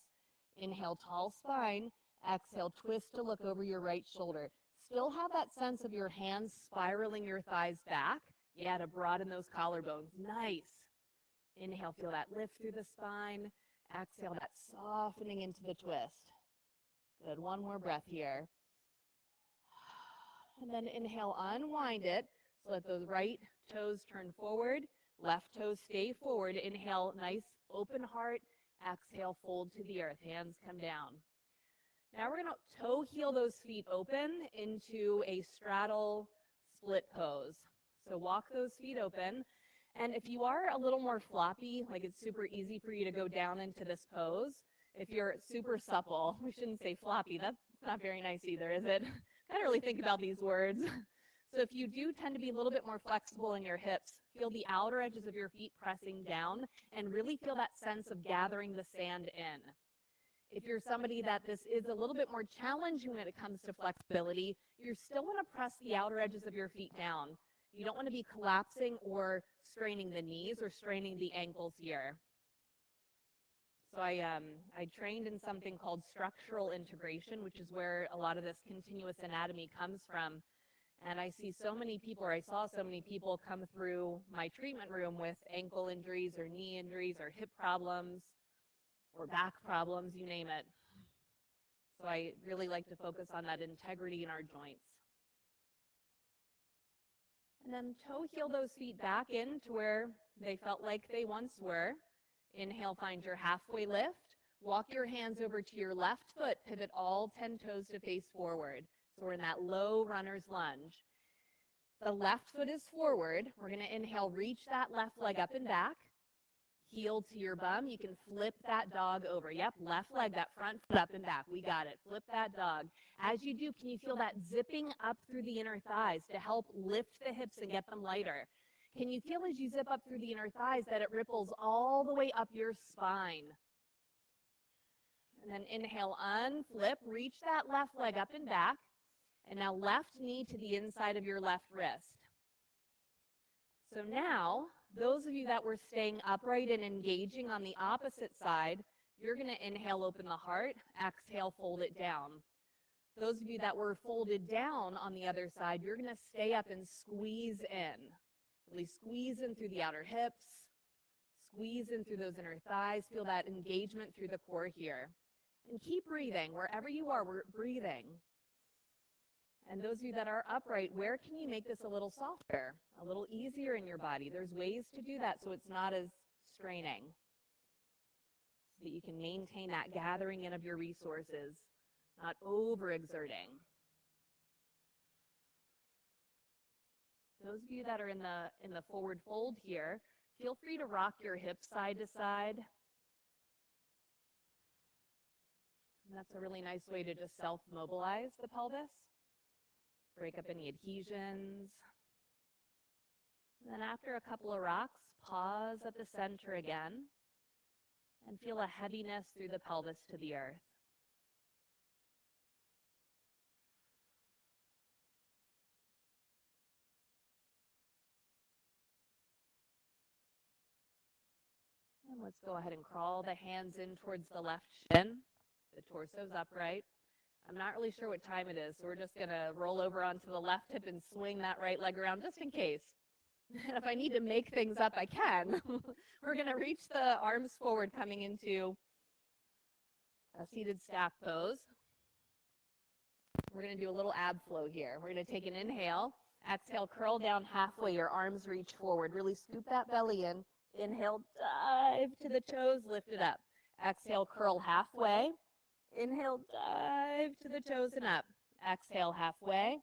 Inhale, tall spine. Exhale, twist to look over your right shoulder. Still have that sense of your hands spiraling your thighs back. Yeah, to broaden those collarbones. Nice. Inhale, feel that lift through the spine. Exhale, that softening into the twist. Good. One more breath here. And then inhale, unwind it. So let those right toes turn forward. Left toes stay forward. Inhale, nice open heart. Exhale, fold to the earth. Hands come down. Now we're going to toe heel those feet open into a straddle split pose. So walk those feet open. And if you are a little more floppy, like it's super easy for you to go down into this pose, if you're super supple, we shouldn't say floppy, that's not very nice either, is it? I don't really think about these words. So if you do tend to be a little bit more flexible in your hips, feel the outer edges of your feet pressing down and really feel that sense of gathering the sand in. If you're somebody that this is a little bit more challenging when it comes to flexibility, you still want to press the outer edges of your feet down. You don't want to be collapsing or straining the knees or straining the ankles here. So I trained in something called structural integration, which is where a lot of this continuous anatomy comes from. And I see so many people, or I saw so many people come through my treatment room with ankle injuries or knee injuries or hip problems or back problems, you name it. So I really like to focus on that integrity in our joints. And then toe heel those feet back in to where they felt like they once were. Inhale, find your halfway lift. Walk your hands over to your left foot, pivot all 10 toes to face forward. So we're in that low runner's lunge. The left foot is forward. We're going to inhale, reach that left leg up and back. Heel to your bum. You can flip that dog over. Yep, left leg, that front foot up and back. We got it. Flip that dog. As you do, can you feel that zipping up through the inner thighs to help lift the hips and get them lighter? Can you feel as you zip up through the inner thighs that it ripples all the way up your spine? And then inhale, unflip, reach that left leg up and back. And now left knee to the inside of your left wrist. So now, those of you that were staying upright and engaging on the opposite side, you're going to inhale, open the heart, exhale, fold it down. Those of you that were folded down on the other side, you're going to stay up and squeeze in. Really squeeze in through the outer hips, squeeze in through those inner thighs, feel that engagement through the core here. And keep breathing. Wherever you are, we're breathing. And those of you that are upright, where can you make this a little softer, a little easier in your body? There's ways to do that so it's not as straining, so that you can maintain that gathering in of your resources, not overexerting. Those of you that are in the forward fold here, feel free to rock your hips side to side. And that's a really nice way to just self-mobilize the pelvis. Break up any adhesions. And then after a couple of rocks, pause at the center again and feel a heaviness through the pelvis to the earth. And Let's go ahead and crawl the hands in towards the left shin. The torso's upright. I'm not really sure what time it is, so we're just going to roll over onto the left hip and swing that right leg around just in case. And if I need to make things up, I can. We're going to reach the arms forward, coming into a seated staff pose. We're going to do a little ab flow here. We're going to take an inhale. Exhale, curl down halfway. Your arms reach forward. Really scoop that belly in. Inhale, dive to the toes, lift it up. Exhale, curl halfway. Inhale, dive to the toes and up. Exhale, halfway.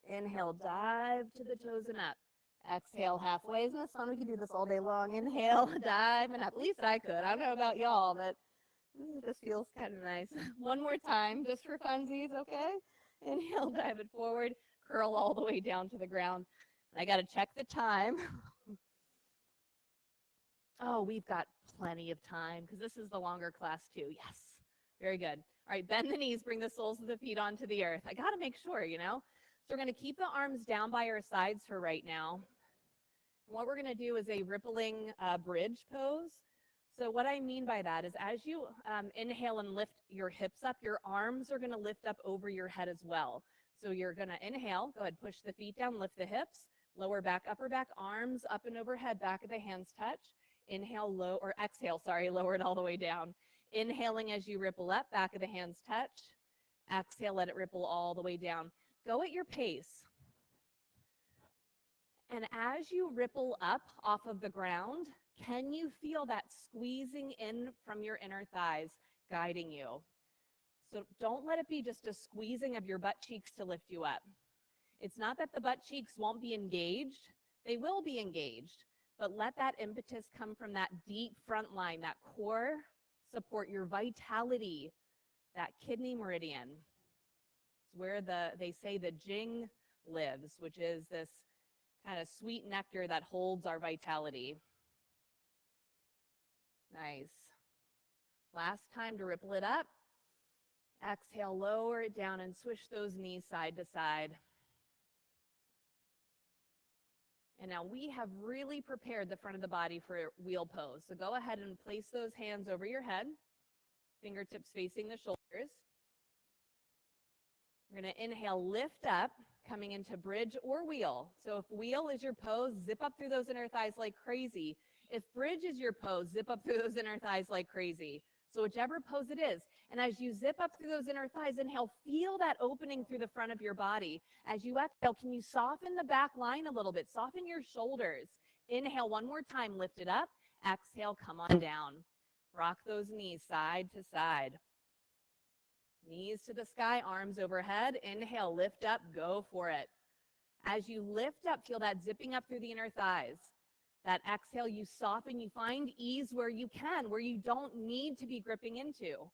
Inhale, dive to the toes and up. Exhale, halfway. Isn't this fun? We can do this all day long. Inhale, dive, and up. At least I could. I don't know about y'all, but this feels kind of nice. One more time, just for funsies, okay? Inhale, dive it forward. Curl all the way down to the ground. And I got to check the time. Oh, we've got plenty of time because this is the longer class too. Yes. Very good. All right, bend the knees, bring the soles of the feet onto the earth. I got to make sure, you know. So we're going to keep the arms down by our sides for right now. What we're going to do is a rippling bridge pose. So what I mean by that is as you inhale and lift your hips up, your arms are going to lift up over your head as well. So you're going to inhale, go ahead, push the feet down, lift the hips, lower back, upper back, arms up and overhead, back of the hands touch. Inhale, low, or exhale, sorry, lower it all the way down. Inhaling as you ripple up, back of the hands touch. Exhale, let it ripple all the way down. Go at your pace. And as you ripple up off of the ground, can you feel that squeezing in from your inner thighs guiding you? So don't let it be just a squeezing of your butt cheeks to lift you up. It's not that the butt cheeks won't be engaged. They will be engaged. But let that impetus come from that deep front line, that core support, your vitality, that kidney meridian. It's where they say the jing lives, which is this kind of sweet nectar that holds our vitality. Nice. Last time to ripple it up. Exhale, lower it down and swish those knees side to side. And now we have really prepared the front of the body for wheel pose. So go ahead and place those hands over your head, fingertips facing the shoulders. We're going to inhale, lift up, coming into bridge or wheel. So if wheel is your pose, zip up through those inner thighs like crazy. If bridge is your pose, zip up through those inner thighs like crazy. So whichever pose it is. And as you zip up through those inner thighs, inhale, feel that opening through the front of your body. As you exhale, can you soften the back line a little bit? Soften your shoulders. Inhale one more time, lift it up. Exhale, come on down. Rock those knees side to side. Knees to the sky, arms overhead. Inhale, lift up, go for it. As you lift up, feel that zipping up through the inner thighs. That exhale, you soften, you find ease where you can, where you don't need to be gripping into.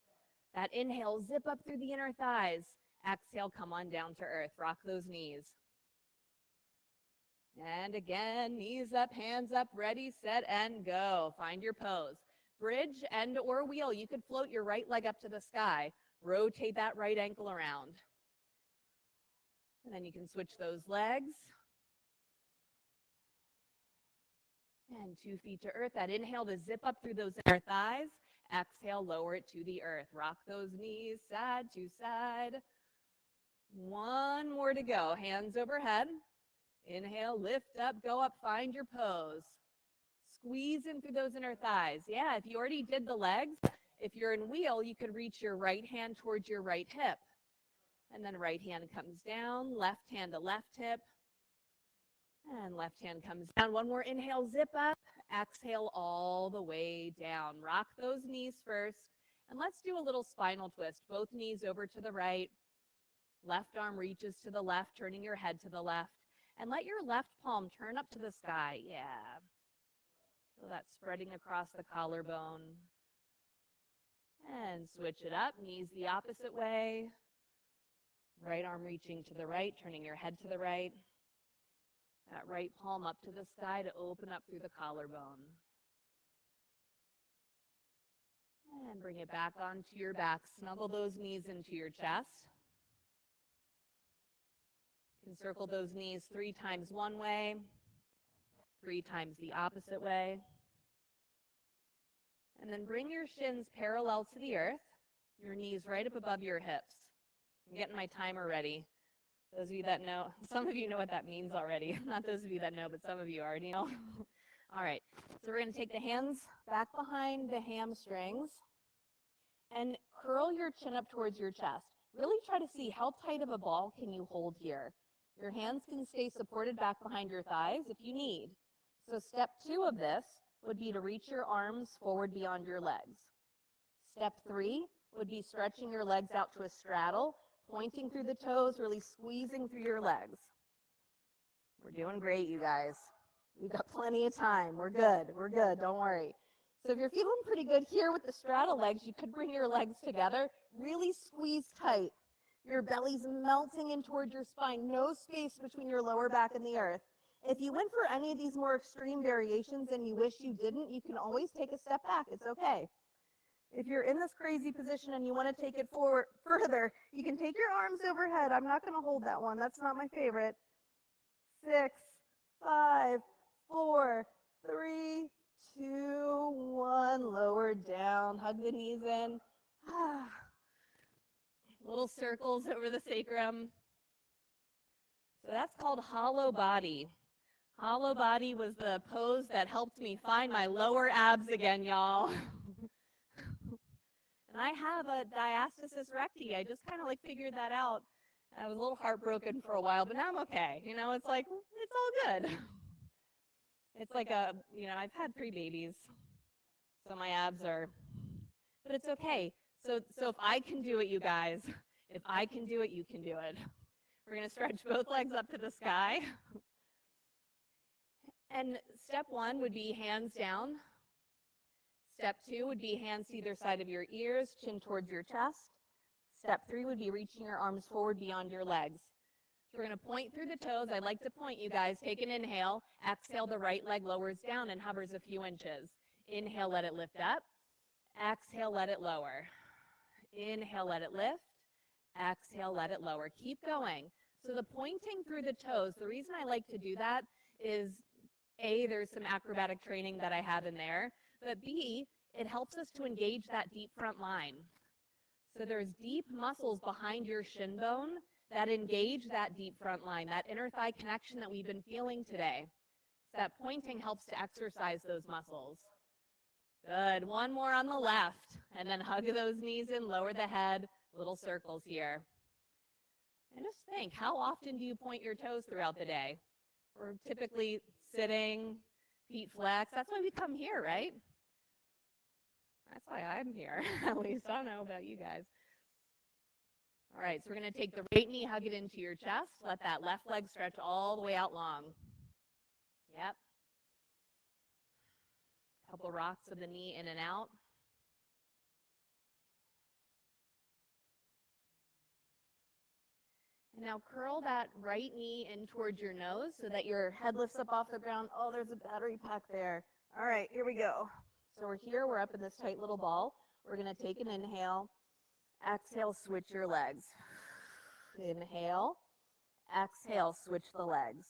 That inhale, zip up through the inner thighs. Exhale, come on down to earth. Rock those knees. And again, knees up, hands up, ready, set, and go. Find your pose. Bridge and or wheel. You could float your right leg up to the sky. Rotate that right ankle around. And then you can switch those legs. And 2 feet to earth. That inhale to zip up through those inner thighs. Exhale, lower it to the earth. Rock those knees side to side. One more to go. Hands overhead. Inhale, lift up, go up, find your pose. Squeeze in through those inner thighs. Yeah, if you already did the legs, if you're in wheel, you could reach your right hand towards your right hip. And then right hand comes down, left hand to left hip. And left hand comes down. One more inhale, zip up. Exhale all the way down. Rock those knees first. And let's do a little spinal twist. Both knees over to the right. Left arm reaches to the left, turning your head to the left. And let your left palm turn up to the sky. Yeah. So that's spreading across the collarbone. And switch it up. Knees the opposite way. Right arm reaching to the right, turning your head to the right. That right palm up to the sky to open up through the collarbone. And bring it back onto your back. Snuggle those knees into your chest. You can circle those knees 3 times one way, 3 times the opposite way. And then bring your shins parallel to the earth, your knees right up above your hips. I'm getting my timer ready. Those of you that know, some of you know what that means already. Not those of you that know, but some of you already know. All right, so we're going to take the hands back behind the hamstrings and curl your chin up towards your chest. Really try to see how tight of a ball can you hold here. Your hands can stay supported back behind your thighs if you need. So step 2 of this would be to reach your arms forward beyond your legs. Step 3 would be stretching your legs out to a straddle, pointing through the toes, really squeezing through your legs. We're doing great, you guys. We've got plenty of time. We're good. We're good. Don't worry. So if you're feeling pretty good here with the straddle legs, you could bring your legs together, really squeeze tight. Your belly's melting in toward your spine, no space between your lower back and the earth. If you went for any of these more extreme variations and you wish you didn't, you can always take a step back. It's okay. If you're in this crazy position and you want to take it forward further, you can take your arms overhead. I'm not going to hold that one. That's not my favorite. 6, 5, 4, 3, 2, 1. Lower down. Hug the knees in. Little circles over the sacrum. So that's called hollow body. Hollow body was the pose that helped me find my lower abs again, y'all. And I have a diastasis recti. I just kind of like figured that out. I was a little heartbroken for a while, but now I'm okay. You know, it's like, it's all good. It's like I've had 3 babies, so my abs are, but it's okay. So if I can do it, you guys, if I can do it, you can do it. We're going to stretch both legs up to the sky. And step 1 would be hands down. Step 2 would be hands to either side of your ears, chin towards your chest. Step 3 would be reaching your arms forward beyond your legs. So we're going to point through the toes. I'd like to point you guys. Take an inhale. Exhale, the right leg lowers down and hovers a few inches. Inhale, let it lift up. Exhale, let it lower. Inhale, let it lift. Exhale, let it lower. Keep going. So the pointing through the toes, the reason I like to do that is, A, there's some acrobatic training that I have in there, but B, it helps us to engage that deep front line. So there's deep muscles behind your shin bone that engage that deep front line, that inner thigh connection that we've been feeling today. So that pointing helps to exercise those muscles. Good. One more on the left, and then hug those knees in, lower the head, little circles here. And just think, how often do you point your toes throughout the day? We're typically sitting, feet flexed. That's why we come here, right? That's why I'm here, at least. I don't know about you guys. All right, so we're going to take the right knee, hug it into your chest. Let that left leg stretch all the way out long. Yep. Couple rocks of the knee in and out. And now curl that right knee in towards your nose so that your head lifts up off the ground. Oh, there's a battery pack there. All right, here we go. So we're here, we're up in this tight little ball. We're going to take an inhale. Exhale, switch your legs. Inhale. Exhale, switch the legs.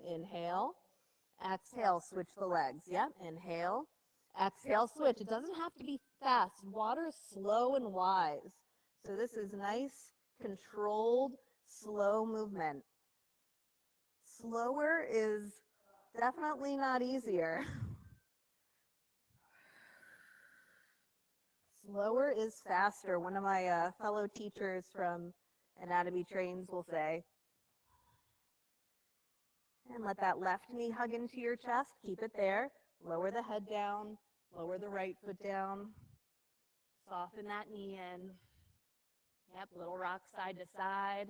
Inhale. Exhale, switch the legs. Yep, inhale. Exhale, switch. It doesn't have to be fast. Water is slow and wise. So this is nice, controlled, slow movement. Slower is definitely not easier. Slower is faster. One of my fellow teachers from Anatomy Trains will say. And let that left knee hug into your chest. Keep it there. Lower the head down. Lower the right foot down. Soften that knee in. Yep, little rock side to side.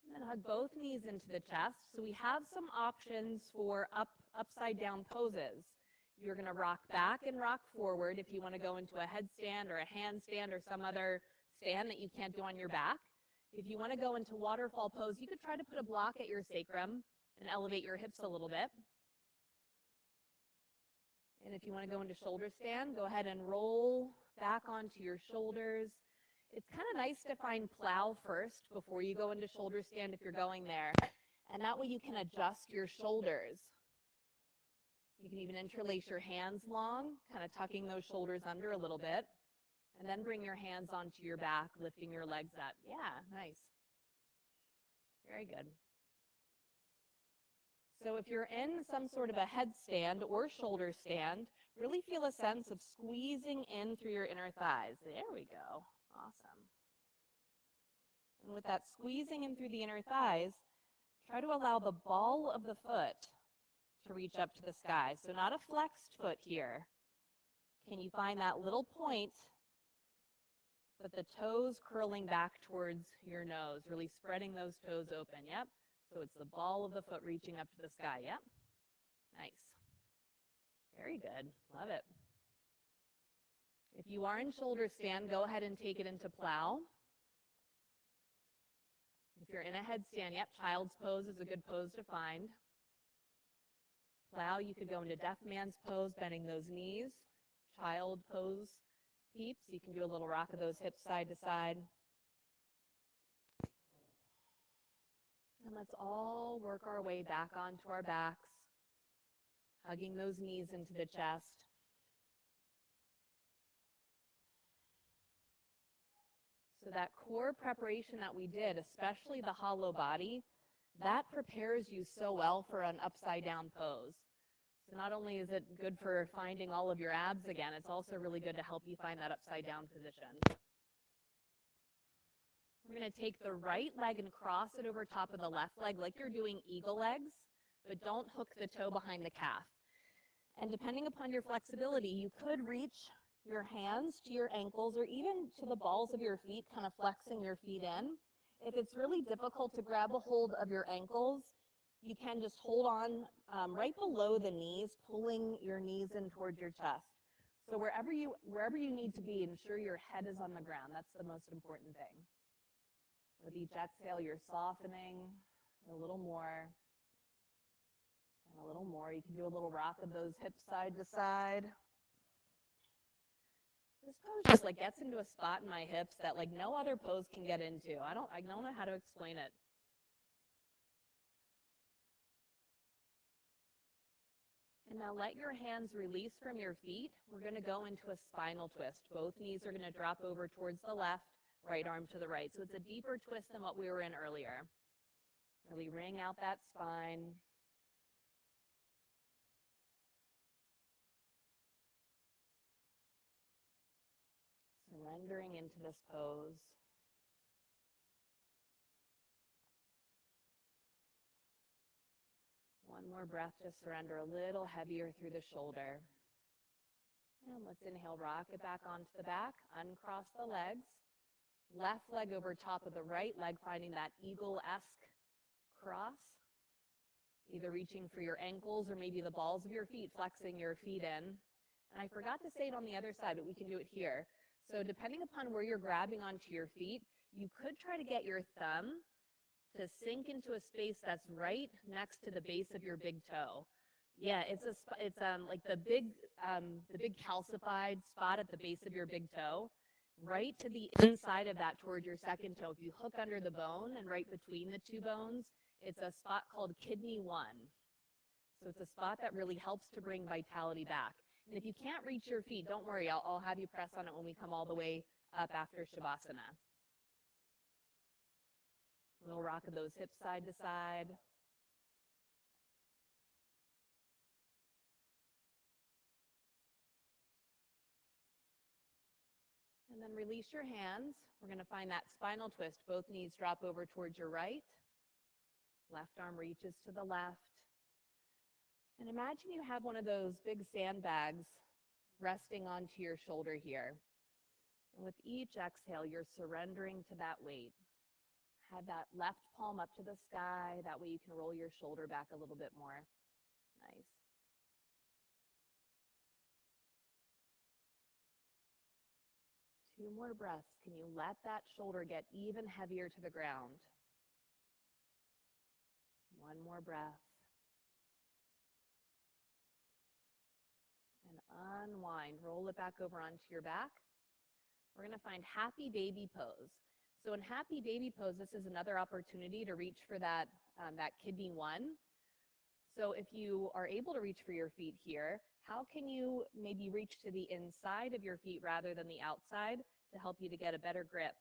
And then hug both knees into the chest. So we have some options for upside down poses. You're going to rock back and rock forward if you want to go into a headstand or a handstand or some other stand that you can't do on your back. If you want to go into waterfall pose, you could try to put a block at your sacrum and elevate your hips a little bit. And if you want to go into shoulder stand, go ahead and roll back onto your shoulders. It's kind of nice to find plow first before you go into shoulder stand if you're going there. And that way you can adjust your shoulders. You can even interlace your hands long, kind of tucking those shoulders under a little bit. And then bring your hands onto your back, lifting your legs up. Yeah, nice. Very good. So if you're in some sort of a headstand or shoulder stand, really feel a sense of squeezing in through your inner thighs. There we go. Awesome. And with that squeezing in through the inner thighs, try to allow the ball of the foot to reach up to the sky. So not a flexed foot here. Can you find that little point, but the toes curling back towards your nose, really spreading those toes open? Yep. So it's the ball of the foot reaching up to the sky. Yep. Nice. Very good. Love it. If you are in shoulder stand, go ahead and take it into plow. If you're in a headstand, yep, child's pose is a good pose to find. Plow, you could go into deaf man's pose, bending those knees. Child pose, peeps, you can do a little rock of those hips side to side. And let's all work our way back onto our backs, hugging those knees into the chest. So that core preparation that we did, especially the hollow body, that prepares you so well for an upside down pose. So not only is it good for finding all of your abs again, it's also really good to help you find that upside down position. We're going to take the right leg and cross it over top of the left leg like you're doing eagle legs, but don't hook the toe behind the calf. And depending upon your flexibility, you could reach your hands to your ankles or even to the balls of your feet, kind of flexing your feet in. If it's really difficult to grab a hold of your ankles, you can just hold on right below the knees, pulling your knees in towards your chest. So wherever you need to be, ensure your head is on the ground. That's the most important thing. With each exhale, you're softening a little more. And a little more. You can do a little rock of those hips side to side. This pose just like gets into a spot in my hips that like no other pose can get into. I don't know how to explain it. And now let your hands release from your feet. We're going to go into a spinal twist. Both knees are going to drop over towards the left, right arm to the right. So it's a deeper twist than what we were in earlier. Really wring out that spine. Surrendering into this pose. One more breath to surrender a little heavier through the shoulder. And let's inhale, rock it back onto the back, uncross the legs. Left leg over top of the right leg, finding that eagle-esque cross. Either reaching for your ankles or maybe the balls of your feet, flexing your feet in. And I forgot to say it on the other side, but we can do it here. So depending upon where you're grabbing onto your feet, you could try to get your thumb to sink into a space that's right next to the base of your big toe. Yeah, it's like the big calcified spot at the base of your big toe, right to the inside of that toward your second toe. If you hook under the bone and right between the two bones, it's a spot called kidney 1. So it's a spot that really helps to bring vitality back. And if you can't reach your feet, don't worry, I'll have you press on it when we come all the way up after Shavasana. A little rock of those hips side to side. And then release your hands. We're going to find that spinal twist. Both knees drop over towards your right. Left arm reaches to the left. And imagine you have one of those big sandbags resting onto your shoulder here. And with each exhale, you're surrendering to that weight. Have that left palm up to the sky. That way you can roll your shoulder back a little bit more. Nice. Two more breaths. Can you let that shoulder get even heavier to the ground? One more breath. And unwind. Roll it back over onto your back. We're going to find happy baby pose. So in happy baby pose, this is another opportunity to reach for that, that kidney one. So if you are able to reach for your feet here, how can you maybe reach to the inside of your feet rather than the outside to help you to get a better grip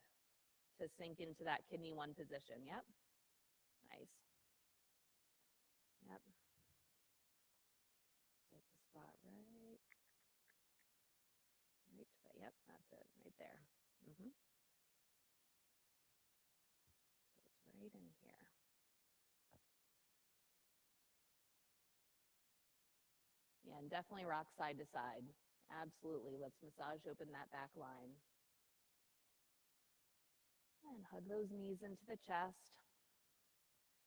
to sink into that kidney one position? Yep. Nice. Yep. So it's a spot right to the, yep, that's it, right there. So it's right in here. Yeah, and definitely rock side to side. Absolutely. Let's massage open that back line. And hug those knees into the chest.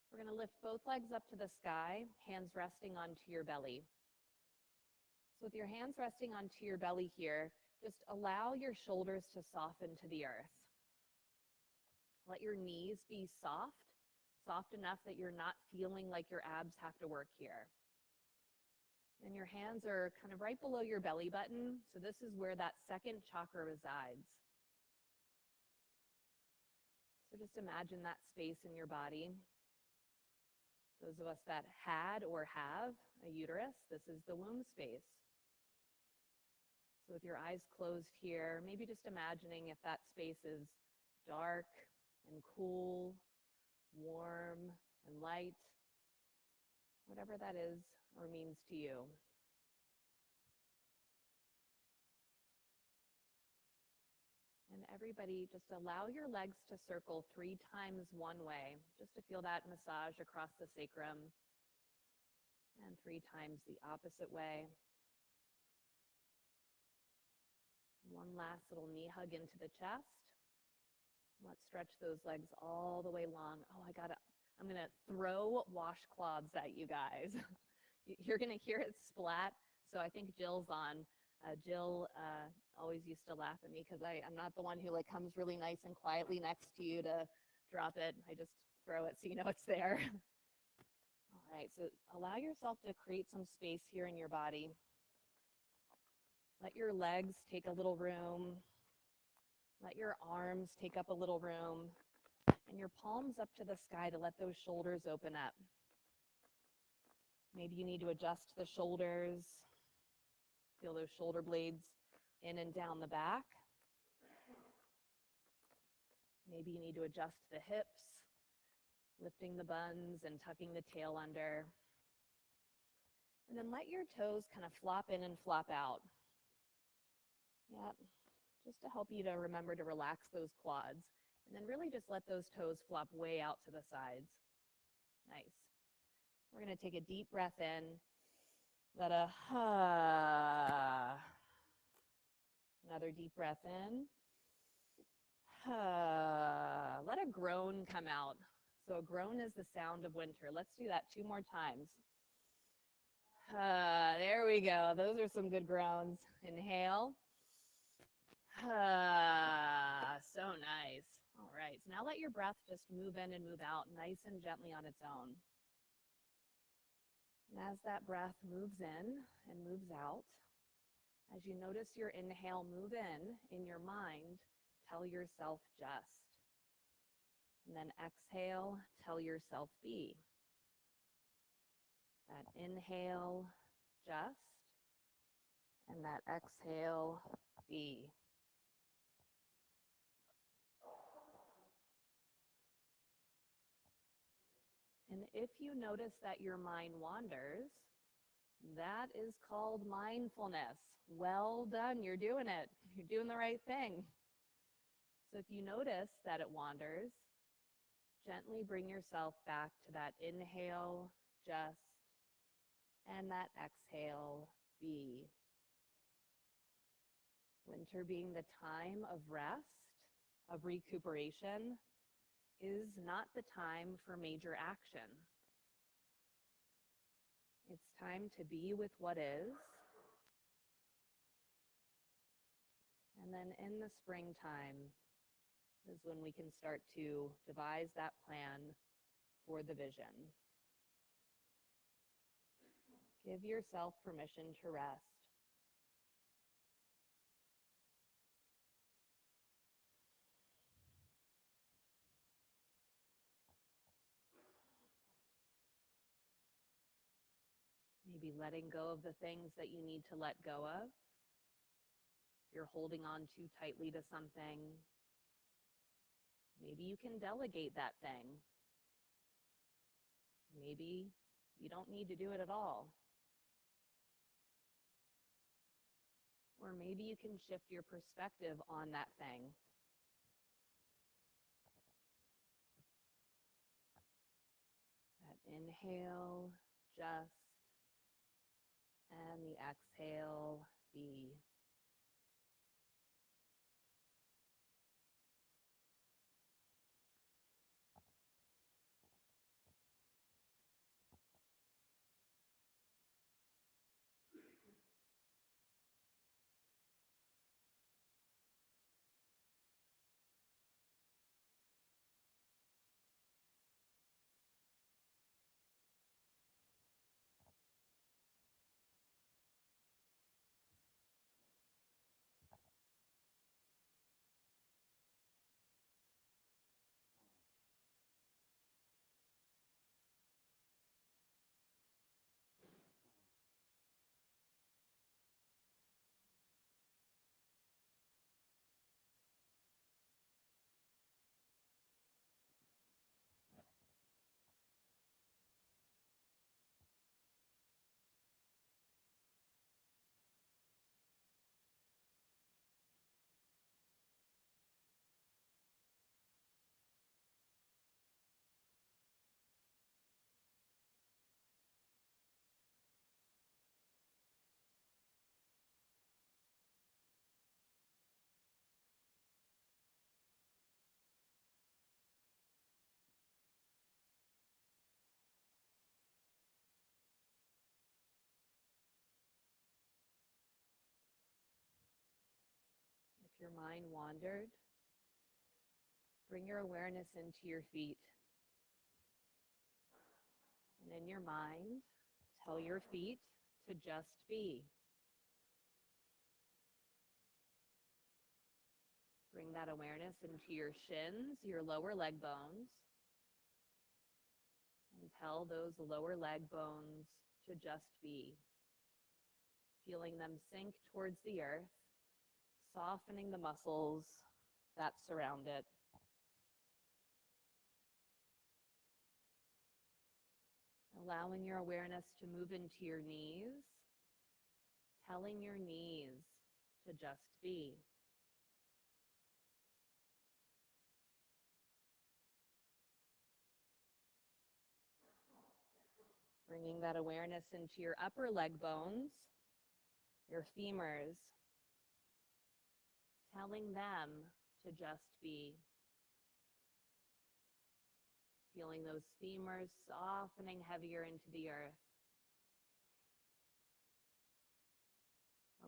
We're going to lift both legs up to the sky, hands resting onto your belly. So with your hands resting onto your belly here, just allow your shoulders to soften to the earth. Let your knees be soft, soft enough that you're not feeling like your abs have to work here. And your hands are kind of right below your belly button, so this is where that second chakra resides. So just imagine that space in your body. Those of us that had or have a uterus, this is the womb space. So with your eyes closed here, maybe just imagining if that space is dark and cool, warm and light, whatever that is or means to you. And everybody, just allow your legs to circle 3 times one way, just to feel that massage across the sacrum, and 3 times the opposite way. One last little knee hug into the chest. Let's stretch those legs all the way long. Oh, I'm gonna throw washcloths at you guys. You're gonna hear it splat. So I think Jill's on. Jill always used to laugh at me because I'm not the one who like comes really nice and quietly next to you to drop it. I just throw it so you know it's there. All right, so allow yourself to create some space here in your body. Let your legs take a little room. Let your arms take up a little room. And your palms up to the sky to let those shoulders open up. Maybe you need to adjust the shoulders. Feel those shoulder blades in and down the back. Maybe you need to adjust the hips, lifting the buns and tucking the tail under. And then let your toes kind of flop in and flop out. Yep, just to help you to remember to relax those quads. And then really just let those toes flop way out to the sides. Nice. We're going to take a deep breath in. Let a another deep breath in. Let a groan come out. So a groan is the sound of winter. Let's do that 2 more times. There we go. Those are some good groans. Inhale. So nice. All right. So now let your breath just move in and move out nice and gently on its own. And as that breath moves in and moves out, as you notice your inhale move in your mind, tell yourself just. And then exhale, tell yourself be. That inhale, just, and that exhale, be. And if you notice that your mind wanders, that is called mindfulness. Well done, you're doing it. You're doing the right thing. So if you notice that it wanders, gently bring yourself back to that inhale, just, and that exhale, be. Winter being the time of rest, of recuperation, is not the time for major action. It's time to be with what is. And then in the springtime is when we can start to devise that plan for the vision. Give yourself permission to rest. Maybe letting go of the things that you need to let go of. If you're holding on too tightly to something, maybe you can delegate that thing. Maybe you don't need to do it at all. Or maybe you can shift your perspective on that thing. That inhale, just, and the exhale, be. If your mind wandered, bring your awareness into your feet. And in your mind, tell your feet to just be. Bring that awareness into your shins, your lower leg bones, and tell those lower leg bones to just be. Feeling them sink towards the earth, softening the muscles that surround it. Allowing your awareness to move into your knees, telling your knees to just be. Bringing that awareness into your upper leg bones, your femurs, telling them to just be. Feeling those femurs softening heavier into the earth.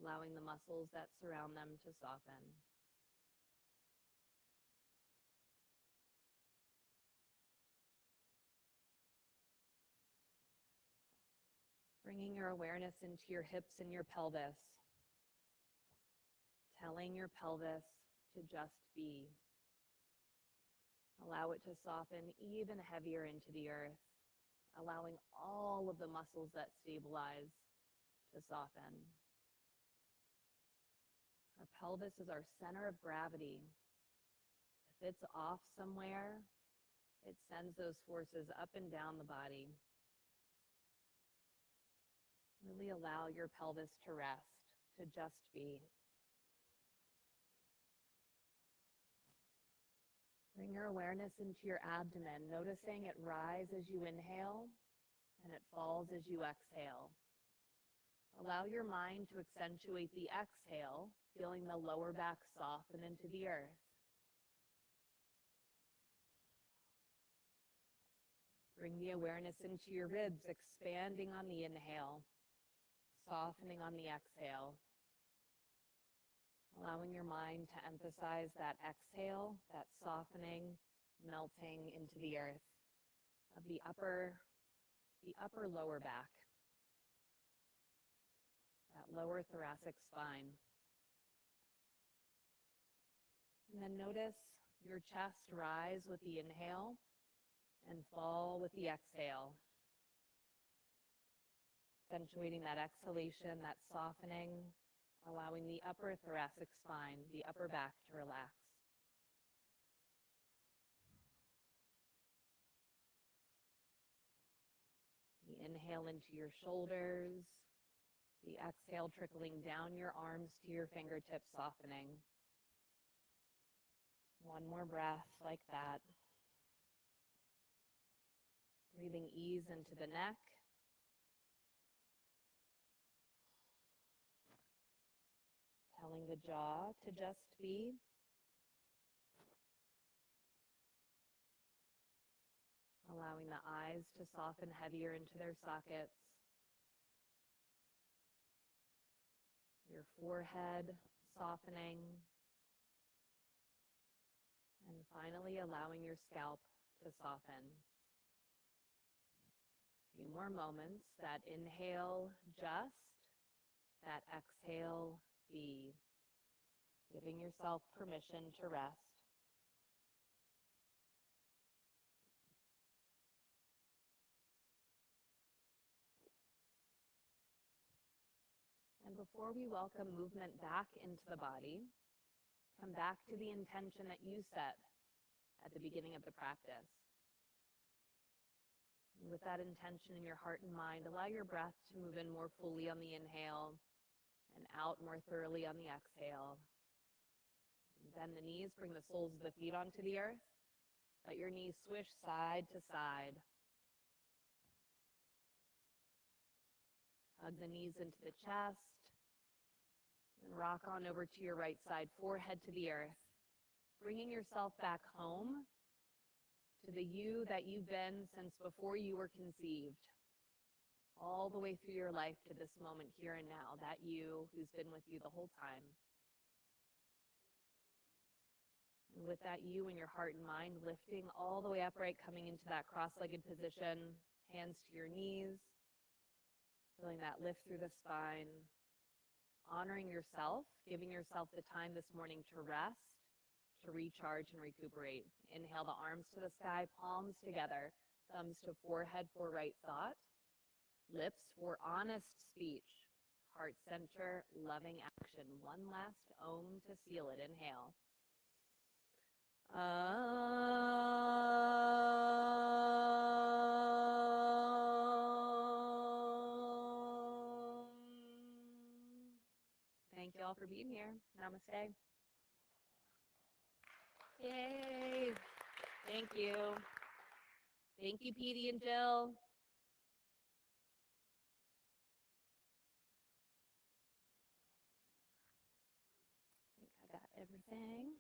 Allowing the muscles that surround them to soften. Bringing your awareness into your hips and your pelvis. Telling your pelvis to just be. Allow it to soften even heavier into the earth, allowing all of the muscles that stabilize to soften. Our pelvis is our center of gravity. If it's off somewhere, it sends those forces up and down the body. Really allow your pelvis to rest, to just be. Bring your awareness into your abdomen, noticing it rise as you inhale and it falls as you exhale. Allow your mind to accentuate the exhale, feeling the lower back soften into the earth. Bring the awareness into your ribs, expanding on the inhale, softening on the exhale. Allowing your mind to emphasize that exhale, that softening, melting into the earth of the upper lower back, that lower thoracic spine. And then notice your chest rise with the inhale and fall with the exhale. accentuating that exhalation, that softening, allowing the upper thoracic spine, the upper back to relax. The inhale into your shoulders, the exhale trickling down your arms to your fingertips, softening. One more breath like that. Breathing ease into the neck. Telling the jaw to just be. Allowing the eyes to soften heavier into their sockets. Your forehead softening. And finally allowing your scalp to soften. A few more moments. That inhale, just. That exhale, be. Giving yourself permission to rest. And before we welcome movement back into the body, come back to the intention that you set at the beginning of the practice. And with that intention in your heart and mind, allow your breath to move in more fully on the inhale and out more thoroughly on the exhale. Bend the knees, bring the soles of the feet onto the earth. Let your knees swish side to side. Hug the knees into the chest. And rock on over to your right side, forehead to the earth. Bringing yourself back home to the you that you've been since before you were conceived. All the way through your life to this moment here and now. That you who's been with you the whole time. And with that you in your heart and mind, lifting all the way upright, coming into that cross-legged position, hands to your knees, feeling that lift through the spine, honoring yourself, giving yourself the time this morning to rest, to recharge and recuperate. Inhale the arms to the sky, palms together, thumbs to forehead for right thought, lips for honest speech, heart center, loving action. One last Om to seal it. Inhale. Thank you all for being here. Namaste. Yay. Thank you. Thank you, Petey and Jill. I think I got everything.